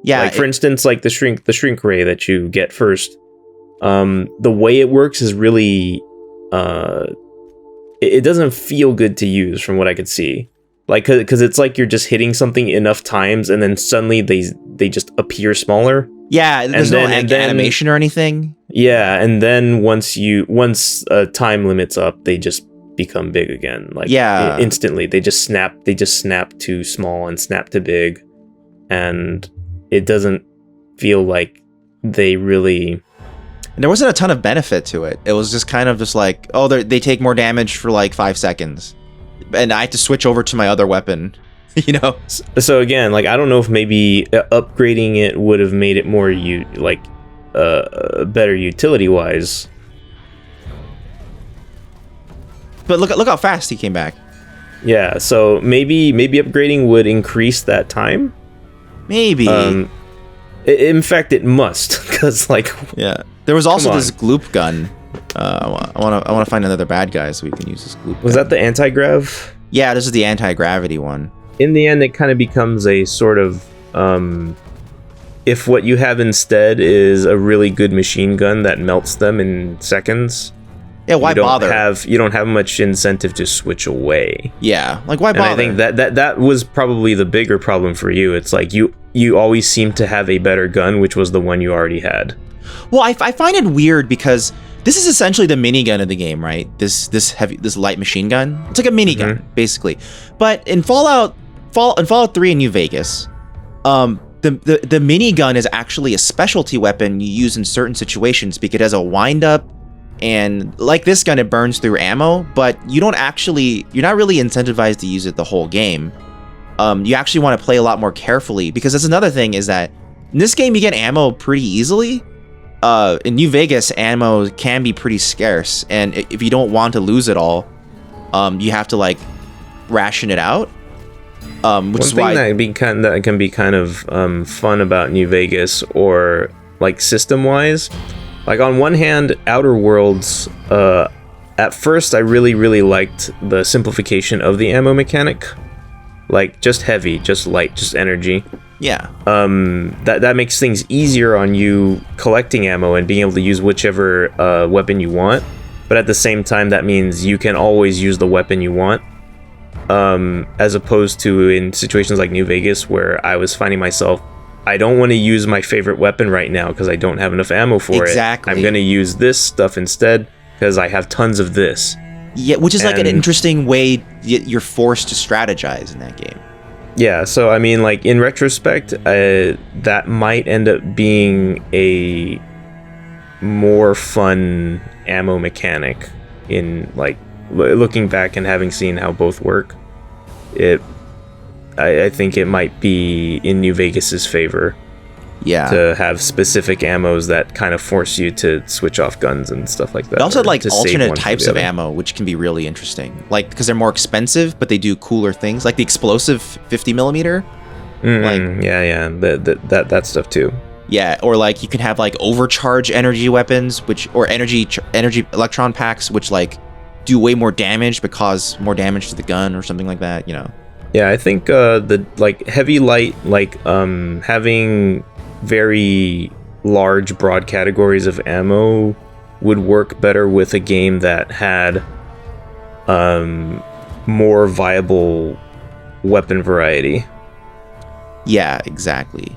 Yeah, like for instance, like the shrink ray that you get first. The way it works is really it doesn't feel good to use from what I could see. Like, because it's like you're just hitting something enough times and then suddenly they just appear smaller. Yeah, there's no animation or anything. Yeah, and then once time limits up, they just become big again. Like, yeah, instantly they just snap to small and snap to big, and it doesn't feel like they really. And there wasn't a ton of benefit to it. It was just kind of just like, oh, they take more damage for like 5 seconds, and I have to switch over to my other weapon. You know. So again, like, I don't know if maybe upgrading it would have made it more better utility wise. But look how fast he came back. Yeah, so maybe upgrading would increase that time. Maybe. In fact, it must, because like. Yeah. There was also this gloop gun. I want to find another bad guy so we can use this gloop gun. Was that the anti-grav? Yeah, this is the anti-gravity one. In the end, it kind of becomes a sort of, if what you have instead is a really good machine gun that melts them in seconds. Yeah, why bother? You don't have much incentive to switch away. Yeah, like why bother? And I think that was probably the bigger problem for you. It's like you always seem to have a better gun, which was the one you already had. Well, I find it weird because this is essentially the minigun of the game, right? This light machine gun. It's like a minigun, basically. But in Fallout 3 in New Vegas, the minigun is actually a specialty weapon you use in certain situations because it has a wind-up, and like this gun, it burns through ammo, but you're not really incentivized to use it the whole game. You actually want to play a lot more carefully, because that's another thing, is that in this game you get ammo pretty easily. In New Vegas, ammo can be pretty scarce, and if you don't want to lose it all, you have to like ration it out. Which is why that can be kind of fun about New Vegas, or like system wise. Like on one hand, Outer Worlds, at first I really liked the simplification of the ammo mechanic. Like, just heavy, just light, just energy. Yeah. That makes things easier on you collecting ammo and being able to use whichever weapon you want. But at the same time, that means you can always use the weapon you want. As opposed to in situations like New Vegas, where I was finding myself, I don't want to use my favorite weapon right now because I don't have enough ammo for it. Exactly. I'm going to use this stuff instead because I have tons of this. Yeah, which is like an interesting way you're forced to strategize in that game. Yeah, so I mean, like, in retrospect, that might end up being a more fun ammo mechanic in, like, looking back and having seen how both work. I think it might be in New Vegas's favor. Yeah. To have specific ammos that kind of force you to switch off guns and stuff like that. It also had like to save alternate one for types the of other. ammo, which can be really interesting. Like, because they're more expensive, but they do cooler things. Like the explosive 50 millimeter. Yeah, that stuff too. Yeah, or like you can have like overcharge energy weapons, or energy electron packs, which like do way more damage but cause more damage to the gun or something like that. You know. Yeah, I think the like heavy light, like having very large broad categories of ammo would work better with a game that had more viable weapon variety. Yeah, exactly.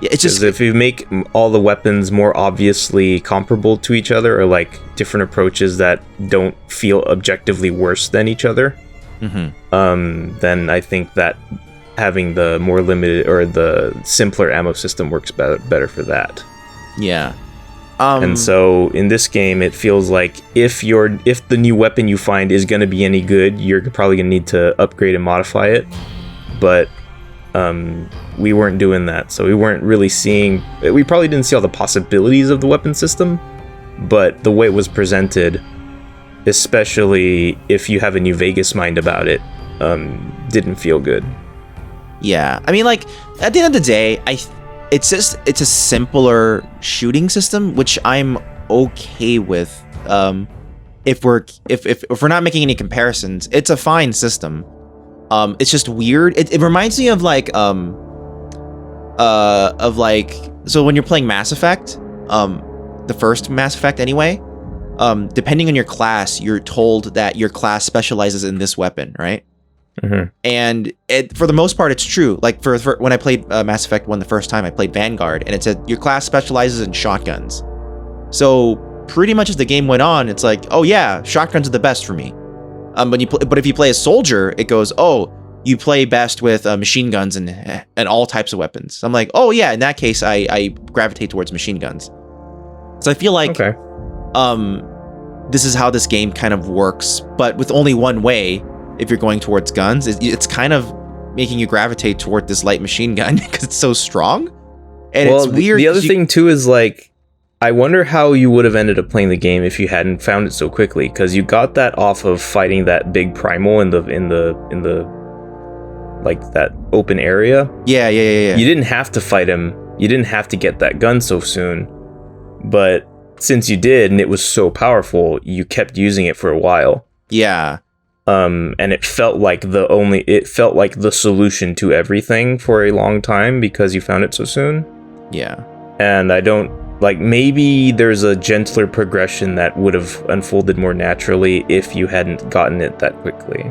It's just if you make all the weapons more obviously comparable to each other, or like different approaches that don't feel objectively worse than each other, then I think that having the more limited or the simpler ammo system works better for that. Yeah. And so in this game, it feels like if the new weapon you find is going to be any good, you're probably going to need to upgrade and modify it. But we weren't doing that, so we weren't really seeing. We probably didn't see all the possibilities of the weapon system, but the way it was presented, especially if you have a New Vegas mind about it, didn't feel good. Yeah, I mean, like at the end of the day, it's a simpler shooting system, which I'm okay with. If we're not making any comparisons, it's a fine system. It's just weird. It reminds me of like so when you're playing Mass Effect, the first Mass Effect anyway, depending on your class, you're told that your class specializes in this weapon, right? And for the most part, it's true. Like for when I played Mass Effect 1 the first time, I played Vanguard, and it said your class specializes in shotguns. So pretty much as the game went on, it's like, oh yeah, shotguns are the best for me. But if you play a soldier, it goes, oh, you play best with machine guns and all types of weapons. I'm like, oh yeah, in that case, I gravitate towards machine guns. So I feel like, this is how this game kind of works, but with only one way. If you're going towards guns, it's kind of making you gravitate toward this light machine gun because it's so strong. And it's weird. The other thing too is like, I wonder how you would have ended up playing the game if you hadn't found it so quickly, because you got that off of fighting that big primal in the like that open area. Yeah. You didn't have to fight him. You didn't have to get that gun so soon. But since you did, and it was so powerful, you kept using it for a while. Yeah. And it felt like the solution to everything for a long time because you found it so soon. Yeah. And I don't like, maybe there's a gentler progression that would have unfolded more naturally if you hadn't gotten it that quickly.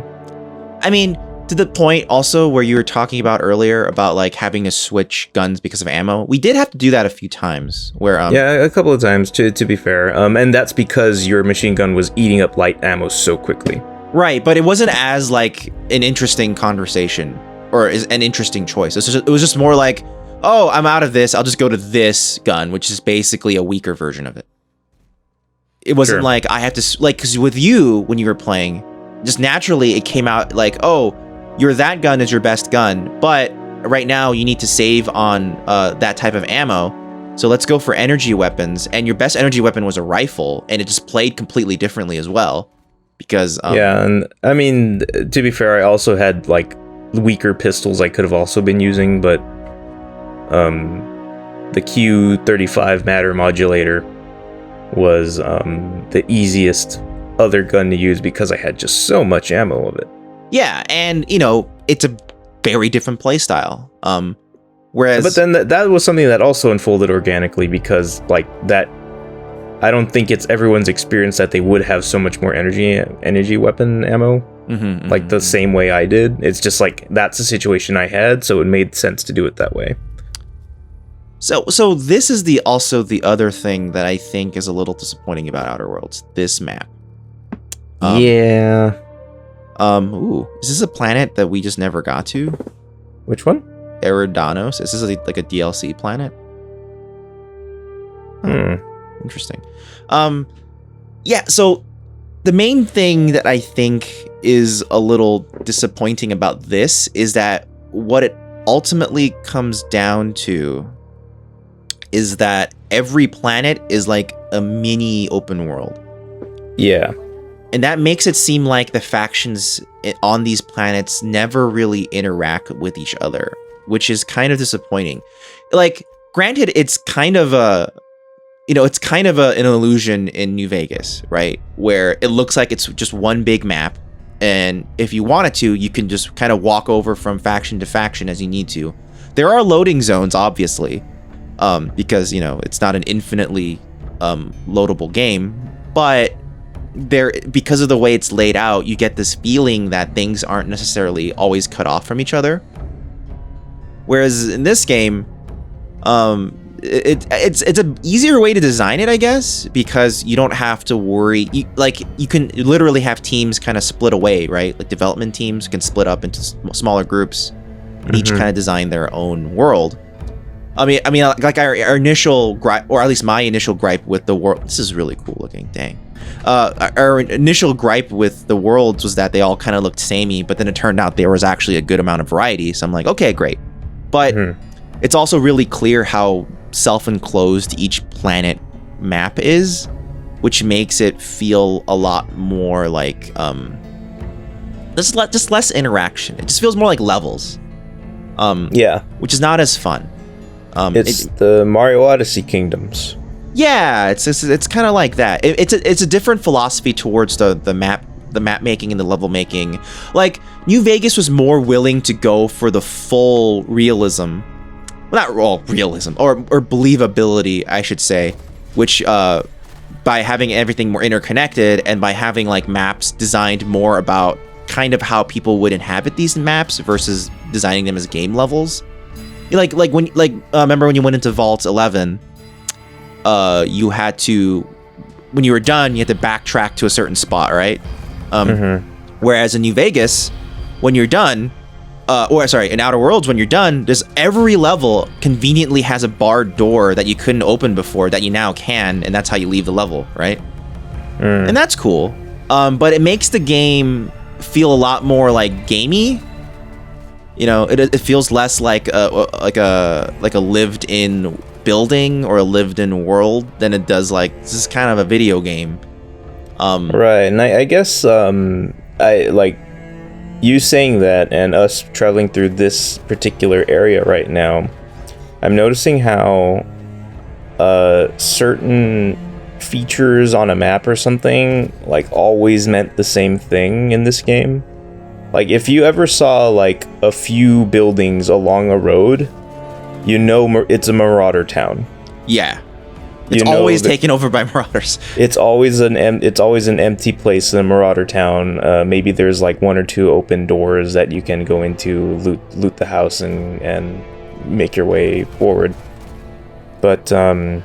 I mean, to the point also where you were talking about earlier about like having to switch guns because of ammo, we did have to do that a few times where yeah, a couple of times to be fair. And that's because your machine gun was eating up light ammo so quickly. Right, but it wasn't as like an interesting conversation or is an interesting choice. It was just more like, oh, I'm out of this. I'll just go to this gun, which is basically a weaker version of it. It wasn't like I have to like, because with you when you were playing, just naturally it came out like, oh, that gun is your best gun, but right now you need to save on that type of ammo. So let's go for energy weapons, and your best energy weapon was a rifle, and it just played completely differently as well. Because yeah, and I mean, to be fair, I also had like weaker pistols I could have also been using, but the Q35 matter modulator was the easiest other gun to use because I had just so much ammo of it. Yeah, and it's a very different playstyle. Whereas, but then that was something that also unfolded organically because like that. I don't think it's everyone's experience that they would have so much more energy weapon ammo, like the same way I did. It's just like that's the situation I had, so it made sense to do it that way. So this is also the other thing that I think is a little disappointing about Outer Worlds. This map. Yeah. Ooh, is this a planet that we just never got to? Which one? Eridanos. Is this like a DLC planet? Interesting. Yeah, so the main thing that I think is a little disappointing about this is that what it ultimately comes down to is that every planet is like a mini open world. Yeah. And that makes it seem like the factions on these planets never really interact with each other, which is kind of disappointing. Like, granted, it's kind of an illusion in New Vegas, right? Where it looks like it's just one big map. And if you wanted to, you can just kind of walk over from faction to faction as you need to. There are loading zones, obviously, because, it's not an infinitely loadable game. But because of the way it's laid out, you get this feeling that things aren't necessarily always cut off from each other. Whereas in this game, it's an easier way to design it, I guess, because you don't have to worry. You can literally have teams kind of split away, right? Like development teams can split up into smaller groups, and each kind of design their own world. I mean, like our initial gripe, or at least my initial gripe with the world. This is really cool looking. Dang. Our initial gripe with the worlds was that they all kind of looked samey, but then it turned out there was actually a good amount of variety. So I'm like, okay, great. But it's also really clear how self-enclosed each planet map is, which makes it feel a lot more like just less interaction. It just feels more like levels. Yeah, which is not as fun. It's the Mario Odyssey kingdoms. Yeah, it's kind of like that. It's a different philosophy towards the map making and the level making. Like, New Vegas was more willing to go for the full realism. Well, not all realism, or believability, I should say, which by having everything more interconnected and by having like maps designed more about kind of how people would inhabit these maps versus designing them as game levels. Remember when you went into Vault 11, you had to, when you were done, you had to backtrack to a certain spot, right? Whereas in New Vegas, when you're done, in Outer Worlds, when you're done, there's every level conveniently has a barred door that you couldn't open before that you now can, and that's how you leave the level, right? And that's cool. But it makes the game feel a lot more like gamey. It feels less like a lived-in building or a lived-in world than it does like this is kind of a video game. Right, and I guess I like you saying that and us traveling through this particular area right now. I'm noticing how certain features on a map or something like always meant the same thing in this game. Like, if you ever saw like a few buildings along a road, it's a marauder town. Yeah. It's always taken over by marauders. It's always an empty place in a marauder town. Maybe there's like one or two open doors that you can go into, loot the house, and make your way forward. But I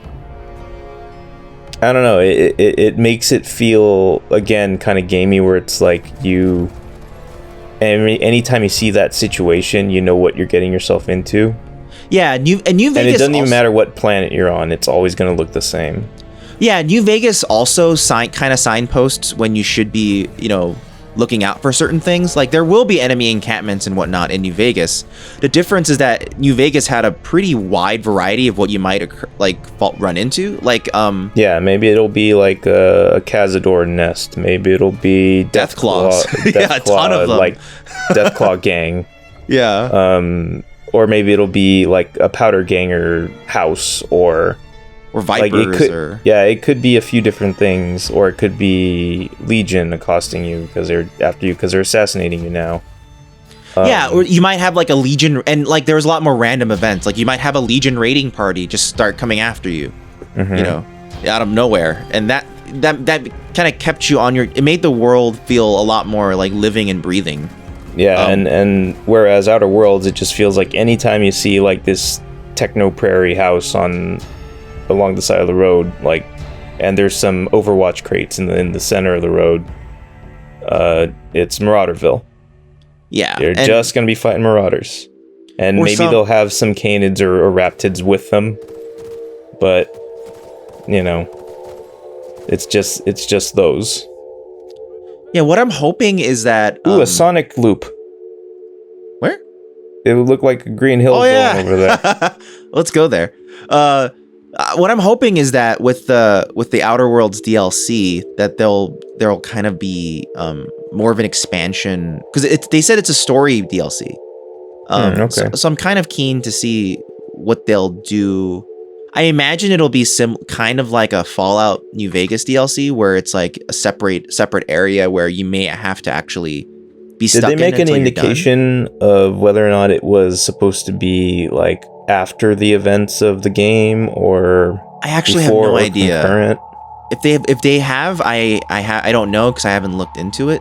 don't know. It makes it feel again kind of gamey, where it's like you. Anytime you see that situation, you know what you're getting yourself into. Yeah, New Vegas, and it doesn't even matter what planet you're on; it's always going to look the same. Yeah, New Vegas also signposts when you should be, looking out for certain things. Like, there will be enemy encampments and whatnot in New Vegas. The difference is that New Vegas had a pretty wide variety of what you might run into. Like, yeah, maybe it'll be like a Cazador nest. Maybe it'll be Deathclaws. Yeah, a ton of them. Like Deathclaw gang. Yeah. Or maybe it'll be like a powder ganger house, or or vipers, it could be a few different things, or it could be Legion accosting you because they're after you because they're assassinating you now. Or you might have like a Legion, and like there was a lot more random events. Like you might have a Legion raiding party just start coming after you, you know, out of nowhere, and that kind of kept you on your. It made the world feel a lot more like living and breathing. Yeah, and whereas Outer Worlds, it just feels like anytime you see like this techno prairie house along the side of the road, like, and there's some Overwatch crates in the center of the road, it's Marauderville. Yeah, they're just gonna be fighting Marauders, and maybe they'll have some Canids or Raptids with them, but you know, it's just those. Yeah, what I'm hoping is that a Sonic loop. Where? It would look like a Green Hill Zone over there. Let's go there. What I'm hoping is that with the Outer Worlds DLC, that there'll kind of be more of an expansion, because they said it's a story DLC. Okay. So I'm kind of keen to see what they'll do. I imagine it'll be kind of like a Fallout New Vegas DLC, where it's like a separate area where you may have to actually be stuck in. Did they make any indication of whether or not it was supposed to be like after the events of the game, or I actually have no idea. Concurrent? If they have, I don't know because I haven't looked into it.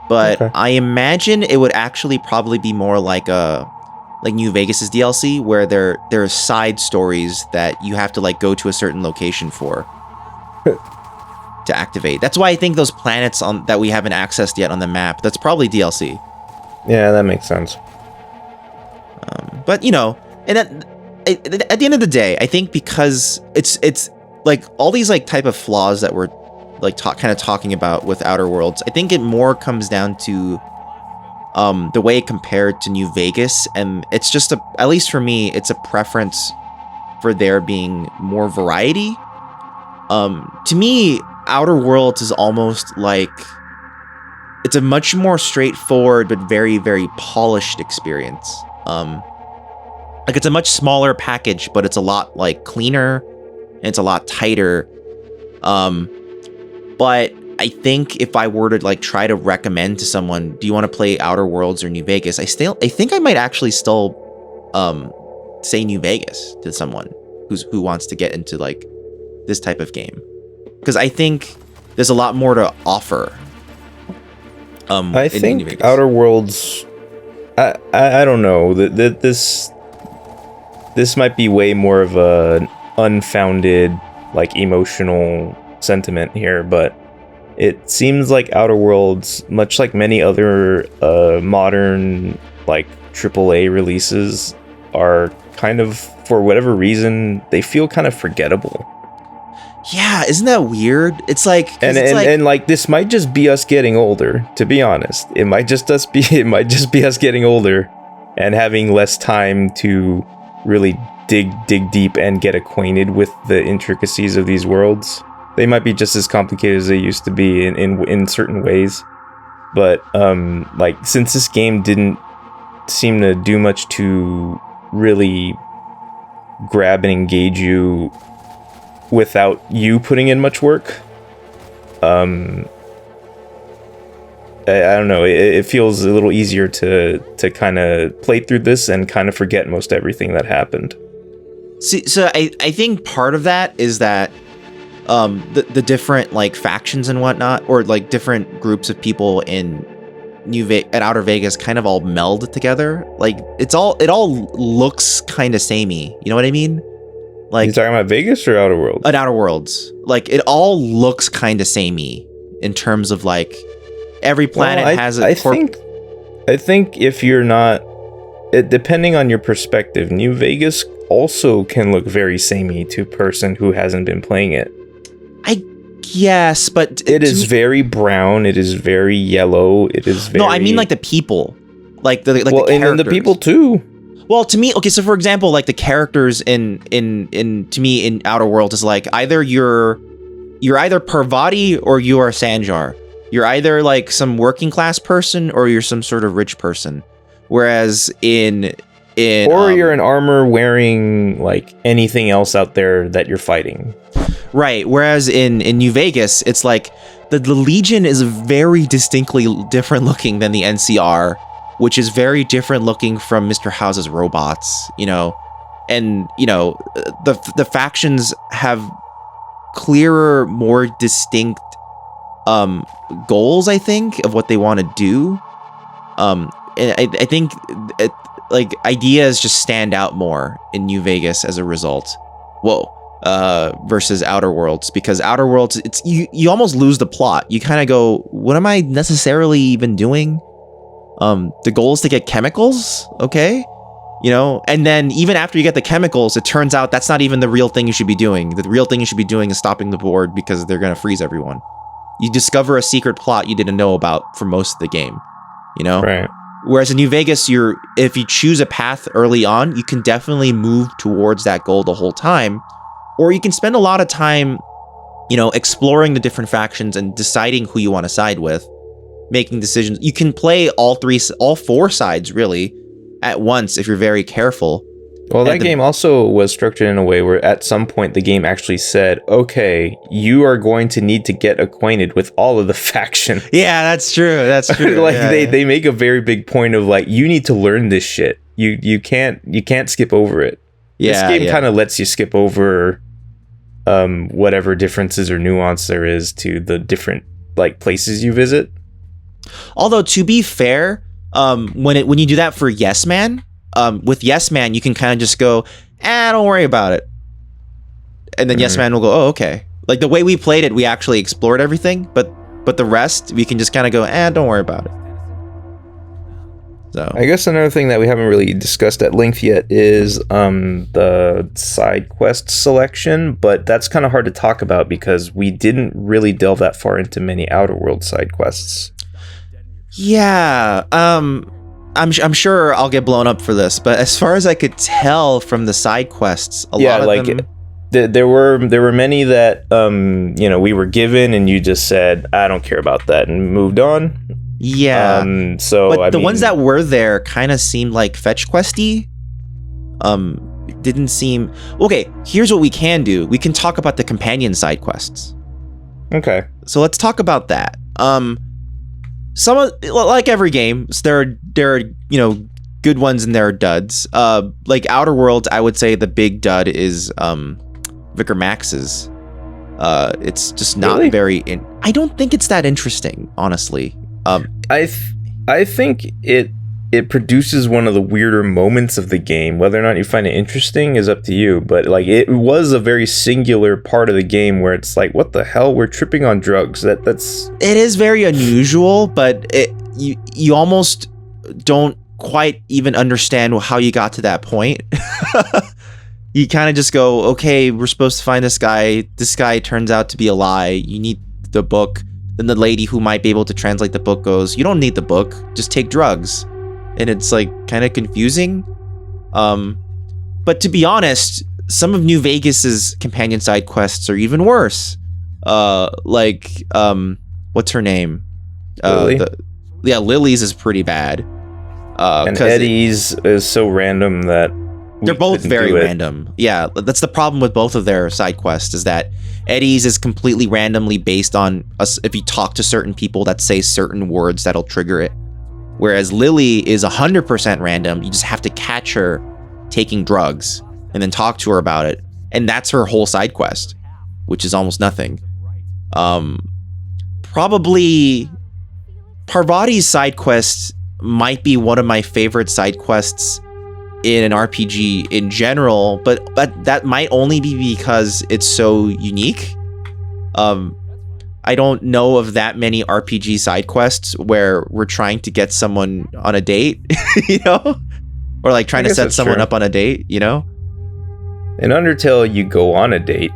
But okay. I imagine it would actually probably be more like New Vegas's DLC, where there are side stories that you have to like go to a certain location for to activate. That's why I think those planets that we haven't accessed yet on the map, that's probably DLC. Yeah, that makes sense. But you know, and at the end of the day, I think because it's like all these like type of flaws that we're like kind of talking about with Outer Worlds, I think it more comes down to the way it compared to New Vegas, and it's just at least for me, it's a preference for there being more variety. To me, Outer Worlds is almost like it's a much more straightforward but very, very polished experience. Like it's a much smaller package, but it's a lot like cleaner and it's a lot tighter. But I think if I were to like try to recommend to someone, do you want to play Outer Worlds or New Vegas? I think I might actually still say New Vegas to someone who wants to get into like this type of game, because I think there's a lot more to offer. I think Outer Worlds, I don't know, that this might be way more of a unfounded like emotional sentiment here, but it seems like Outer Worlds, much like many other modern like AAA releases, are kind of, for whatever reason, they feel kind of forgettable. Yeah, isn't that weird? It's like, and like this might just be us getting older. To be honest, it might just be us getting older and having less time to really dig deep and get acquainted with the intricacies of these worlds. They might be just as complicated as they used to be in certain ways, but like since this game didn't seem to do much to really grab and engage you without you putting in much work, I don't know, it feels a little easier to kind of play through this and kind of forget most everything that happened. See, so I think part of that is that the different like factions and whatnot, or like different groups of people in at Outer Vegas kind of all meld together. Like it all looks kind of samey. You know what I mean? Like, you talking about Vegas or Outer Worlds? At Outer Worlds, like it all looks kind of samey in terms of like every planet has a. I think if you're not, depending on your perspective, New Vegas also can look very samey to a person who hasn't been playing it. Yes, but it is very brown. It is very yellow. It is very... No, I mean like the people, like the well, the characters. And the people too. Well, to me, okay. So for example, like the characters in to me in Outer Worlds is like either you're either Parvati or you are Sanjar. You're either like some working class person or you're some sort of rich person. Whereas in Or you're an armor wearing like anything else out there that you're fighting. Right. Whereas in New Vegas, it's like the Legion is very distinctly different looking than the NCR, which is very different looking from Mr. House's robots, you know. And, you know, the factions have clearer, more distinct goals, I think, of what they want to do. And I think like ideas just stand out more in New Vegas as a result. Versus Outer Worlds, because Outer Worlds, it's you almost lose the plot. You kind of go, what am I necessarily even doing? The goal is to get chemicals, okay? You know, and then even after you get the chemicals, it turns out that's not even the real thing you should be doing. The real thing you should be doing is stopping the board because they're gonna freeze everyone. You discover a secret plot you didn't know about for most of the game, you know? Right. Whereas in New Vegas, if you choose a path early on, you can definitely move towards that goal the whole time. Or you can spend a lot of time, you know, exploring the different factions and deciding who you want to side with, making decisions. You can play all four sides really at once if you're very careful. Well, that game also was structured in a way where at some point the game actually said, okay, you are going to need to get acquainted with all of the factions. Yeah, that's true. That's true. Like they make a very big point of like, you need to learn this shit. You can't skip over it. Yeah, this game kind of lets you skip over whatever differences or nuance there is to the different like places you visit. Although to be fair, when you do that for Yes Man, with Yes Man you can kind of just go, don't worry about it, and then Yes Man will go, oh okay. Like the way we played it, we actually explored everything, but the rest we can just kind of go, don't worry about it. So I guess another thing that we haven't really discussed at length yet is the side quest selection, but that's kind of hard to talk about because we didn't really delve that far into many Outer World side quests. Yeah, I'm sure I'll get blown up for this, but as far as I could tell from the side quests, a lot of them... there were many that you know, we were given and you just said, I don't care about that, and moved on. Yeah. But the ones that were there kind of seemed like fetch questy. Didn't seem... Okay, here's what we can do. We can talk about the companion side quests. Okay. So let's talk about that. Some of, like every game, there are you know, good ones and there are duds. Like Outer Worlds, I would say the big dud is Vicar Max's. It's just not very... I don't think it's that interesting, honestly. I think it produces one of the weirder moments of the game. Whether or not you find it interesting is up to you, but like it was a very singular part of the game where it's like, what the hell, we're tripping on drugs. It is very unusual, but you almost don't quite even understand how you got to that point. You kind of just go, okay, we're supposed to find this guy. This guy turns out to be a lie. You need the book. Then the lady who might be able to translate the book goes, you don't need the book, just take drugs. And it's like kind of confusing. But to be honest, some of New Vegas's companion side quests are even worse. What's her name? Lily? Lily's is pretty bad. And Eddie's is so random that they're both very random. Yeah, that's the problem with both of their side quests, is that Eddie's is completely randomly based on us. If you talk to certain people that say certain words, that'll trigger it. Whereas Lily is 100% random. You just have to catch her taking drugs and then talk to her about it. And that's her whole side quest, which is almost nothing. Probably Parvati's side quest might be one of my favorite side quests in an RPG in general, but that might only be because it's so unique. I don't know of that many RPG side quests where we're trying to get someone on a date, you know, or like trying to set someone up on a date, you know. In Undertale, you go on a date.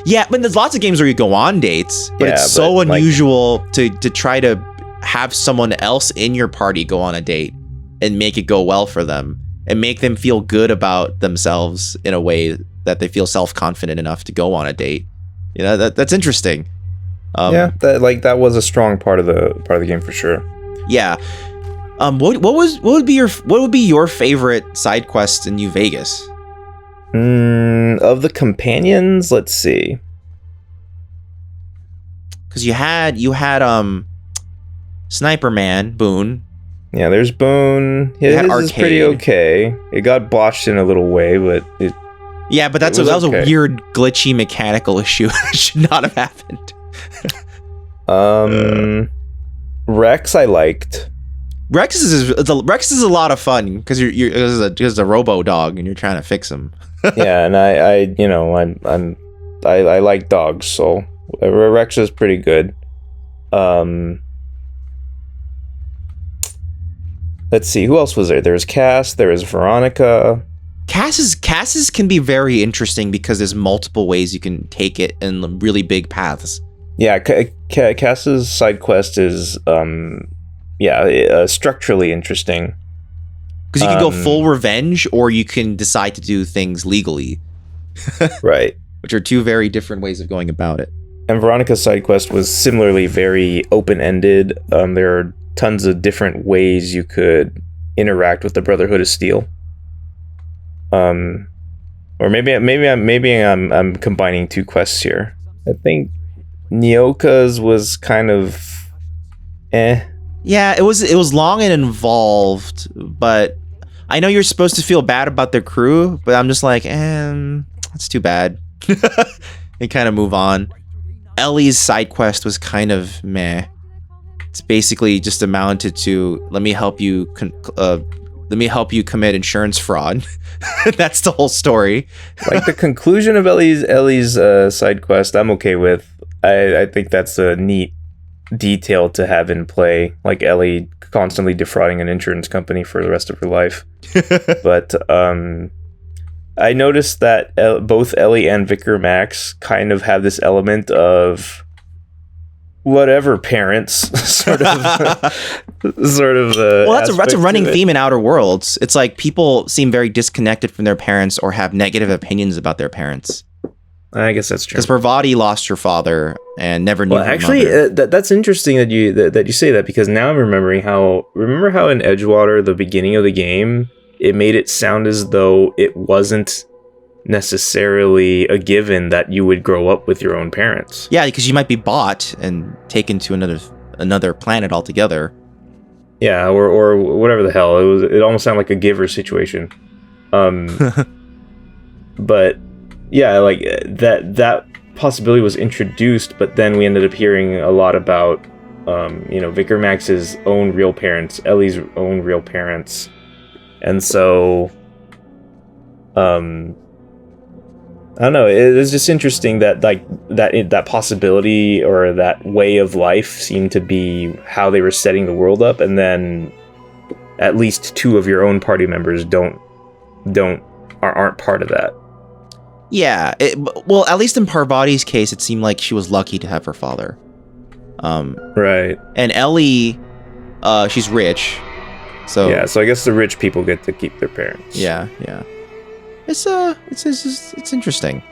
Yeah, but there's lots of games where you go on dates, but it's so unusual to try to have someone else in your party go on a date and make it go well for them and make them feel good about themselves in a way that they feel self-confident enough to go on a date. You know, that's interesting. That was a strong part of the game for sure. Yeah. What would be your favorite side quest in New Vegas? Of the companions, let's see. Because you had Sniper Man, Boone. Yeah, there's Boone. His is pretty okay. It got botched in a little way, but it. Yeah, but that was a weird, glitchy mechanical issue. It should not have happened. Rex, I liked. Rex is a lot of fun because you're just a robo dog and you're trying to fix him. Yeah, and I like dogs, so Rex is pretty good. Let's see, who else was there? There was Cass, there was Veronica. Cass's can be very interesting because there's multiple ways you can take it in really big paths. Yeah, Cass's side quest is structurally interesting. Because you can go full revenge, or you can decide to do things legally. Right. Which are two very different ways of going about it. And Veronica's side quest was similarly very open-ended. There are tons of different ways you could interact with the Brotherhood of Steel. Or maybe I'm combining two quests here. I think Nyoka's was kind of Yeah, it was long and involved, but I know you're supposed to feel bad about their crew, but I'm just like, that's too bad. And kind of move on. Ellie's side quest was kind of meh. It's basically just amounted to let me help you commit insurance fraud. That's the whole story. Like the conclusion of Ellie's side quest, I'm okay with. I think that's a neat detail to have in play, like Ellie constantly defrauding an insurance company for the rest of her life. But I noticed that both Ellie and Vicar Max kind of have this element of whatever parents sort of well, that's a running theme in Outer Worlds. It's like people seem very disconnected from their parents or have negative opinions about their parents. I guess that's true. Because Parvati lost her father and never knew her actually, mother. That's interesting that you say that, because now I'm remembering how in Edgewater, the beginning of the game, it made it sound as though it wasn't necessarily a given that you would grow up with your own parents. Yeah, because you might be bought and taken to another planet altogether. Yeah, or whatever the hell. It almost sounded like a Giver situation. But yeah, like that possibility was introduced, but then we ended up hearing a lot about Vicar Max's own real parents, Ellie's own real parents. And so I don't know, it was just interesting that that possibility or that way of life seemed to be how they were setting the world up, and then at least two of your own party members aren't part of that. Yeah, well, at least in Parvati's case, it seemed like she was lucky to have her father. Right. And Ellie, she's rich, so yeah. So I guess the rich people get to keep their parents. Yeah. It's interesting.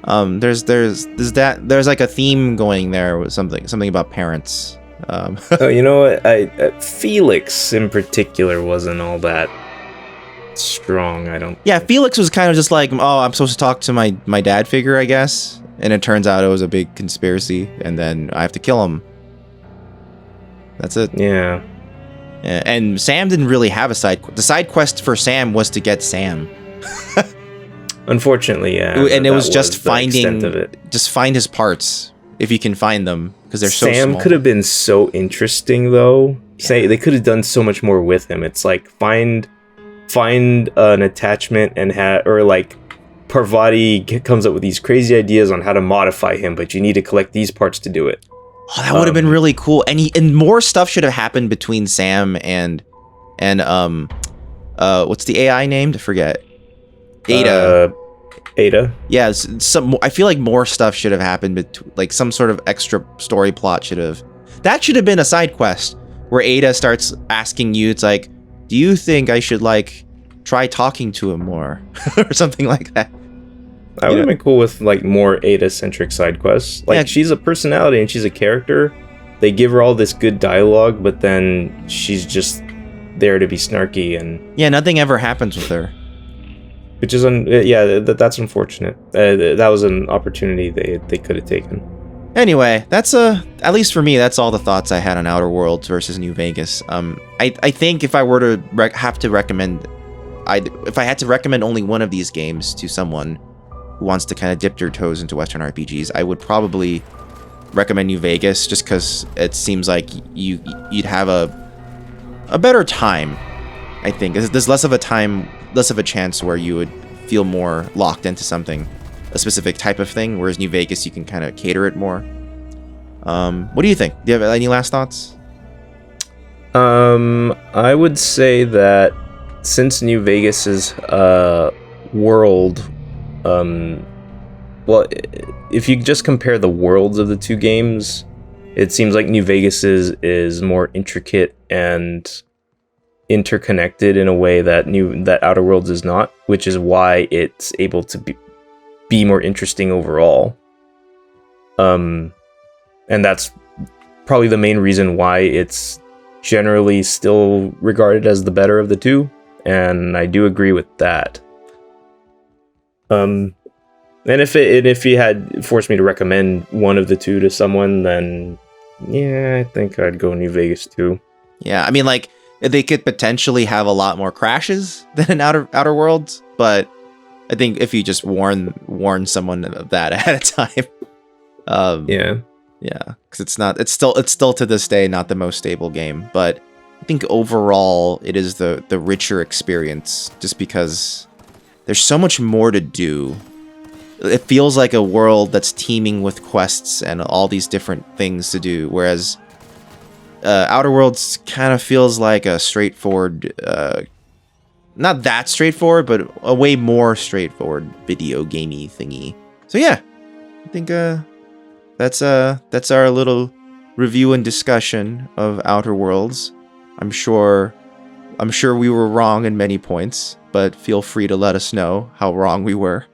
There's like a theme going there with something about parents. Oh, you know what? Felix in particular wasn't all that strong. I don't. Yeah, Felix was kind of just like, oh, I'm supposed to talk to my dad figure, I guess. And it turns out it was a big conspiracy, and then I have to kill him. That's it. Yeah. And Sam didn't really have a side quest. The side quest for Sam was to get Sam. Unfortunately, yeah. And it was just find his parts if you can find them, because they're so small. Sam could have been so interesting though. Say they could have done so much more with him. It's like find an attachment and Parvati comes up with these crazy ideas on how to modify him, but you need to collect these parts to do it. Oh, that would have been really cool. And more stuff should have happened between Sam and what's the AI named? I forget. Ada. Ada. Yeah, I feel like more stuff should have happened, like some sort of extra story plot should have. That should have been a side quest where Ada starts asking you, it's like, do you think I should like try talking to him more or something like that? I would have been cool with like more Ada-centric side quests. Like, she's a personality and she's a character. They give her all this good dialogue, but then she's just there to be snarky and Yeah, nothing ever happens with her. which is that's unfortunate. That was an opportunity they could have taken. Anyway, that's at least for me, that's all the thoughts I had on Outer Worlds versus New Vegas. I think if I were to have to recommend, if I had to recommend only one of these games to someone who wants to kind of dip their toes into Western RPGs, I would probably recommend New Vegas, just because it seems like you'd have a better time. I think there's less of a chance where you would feel more locked into something, a specific type of thing, whereas New Vegas, you can kind of cater it more. What do you think? Do you have any last thoughts? I would say that since New Vegas's world, well, if you just compare the worlds of the two games, it seems like New Vegas's is more intricate and interconnected in a way that Outer Worlds is not, which is why it's able to be more interesting overall. And that's probably the main reason why it's generally still regarded as the better of the two, and I do agree with that. And if you had forced me to recommend one of the two to someone, then yeah, I think I'd go New Vegas too. Yeah, I mean, like, they could potentially have a lot more crashes than in Outer Worlds, but I think if you just warn someone of that ahead of time, yeah, because it's still to this day not the most stable game, but I think overall it is the richer experience, just because there's so much more to do. It feels like a world that's teeming with quests and all these different things to do, whereas Outer Worlds kind of feels like a straightforward, not that straightforward, but a way more straightforward video gamey thingy. So yeah, I think that's our little review and discussion of Outer Worlds. I'm sure we were wrong in many points, but feel free to let us know how wrong we were.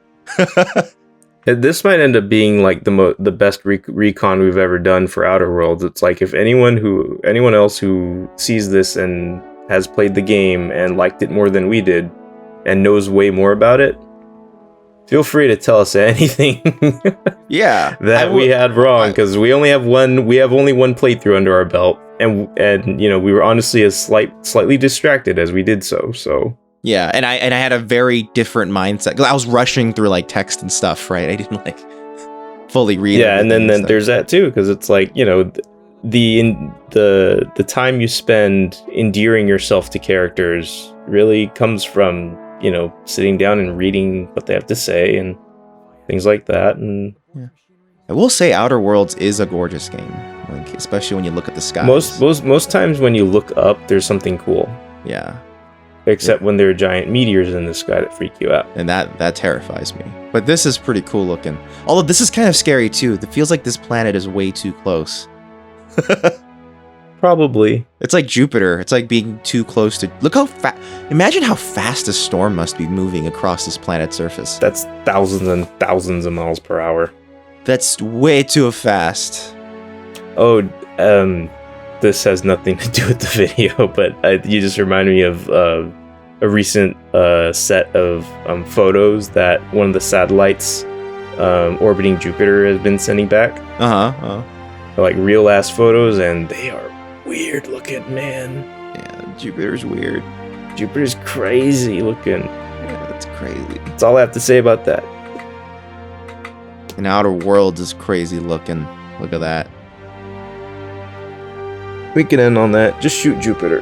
This might end up being like the best recon we've ever done for Outer Worlds. It's like if anyone else who sees this and has played the game and liked it more than we did and knows way more about it, feel free to tell us anything yeah that we had wrong, because we have only one playthrough under our belt, and we were honestly slightly distracted as we did so. Yeah, and I had a very different mindset. I was rushing through like text and stuff, right? I didn't like fully read. Yeah, and then there's that too, because it's like, the time you spend endearing yourself to characters really comes from sitting down and reading what they have to say and things like that. And yeah. I will say Outer Worlds is a gorgeous game, like, especially when you look at the skies. Most times when you look up, there's something cool. Yeah. Except when there are giant meteors in the sky that freak you out. And that terrifies me. But this is pretty cool looking. Although this is kind of scary too. It feels like this planet is way too close. Probably. It's like Jupiter. It's like being too close to... Look how fast... Imagine how fast a storm must be moving across this planet's surface. That's thousands and thousands of miles per hour. That's way too fast. Oh, this has nothing to do with the video, but you just remind me of a recent set of photos that one of the satellites orbiting Jupiter has been sending back. They're like real ass photos, and they are weird looking, man. Yeah, Jupiter's weird. Jupiter's crazy looking. Yeah, that's crazy. That's all I have to say about that. And Outer Worlds is crazy looking. Look at that. We can end on that. Just shoot Jupiter.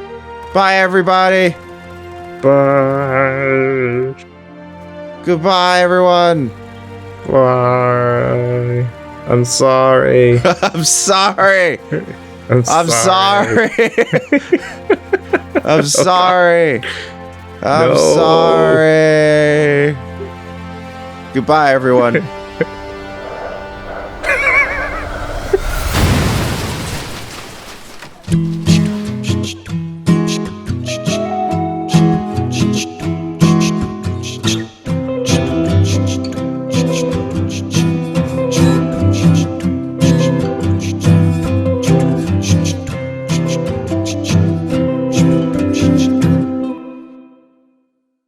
Bye, everybody. Bye. Goodbye, everyone. Bye. I'm sorry. I'm sorry. I'm sorry. I'm sorry. I'm No. sorry. Goodbye, everyone.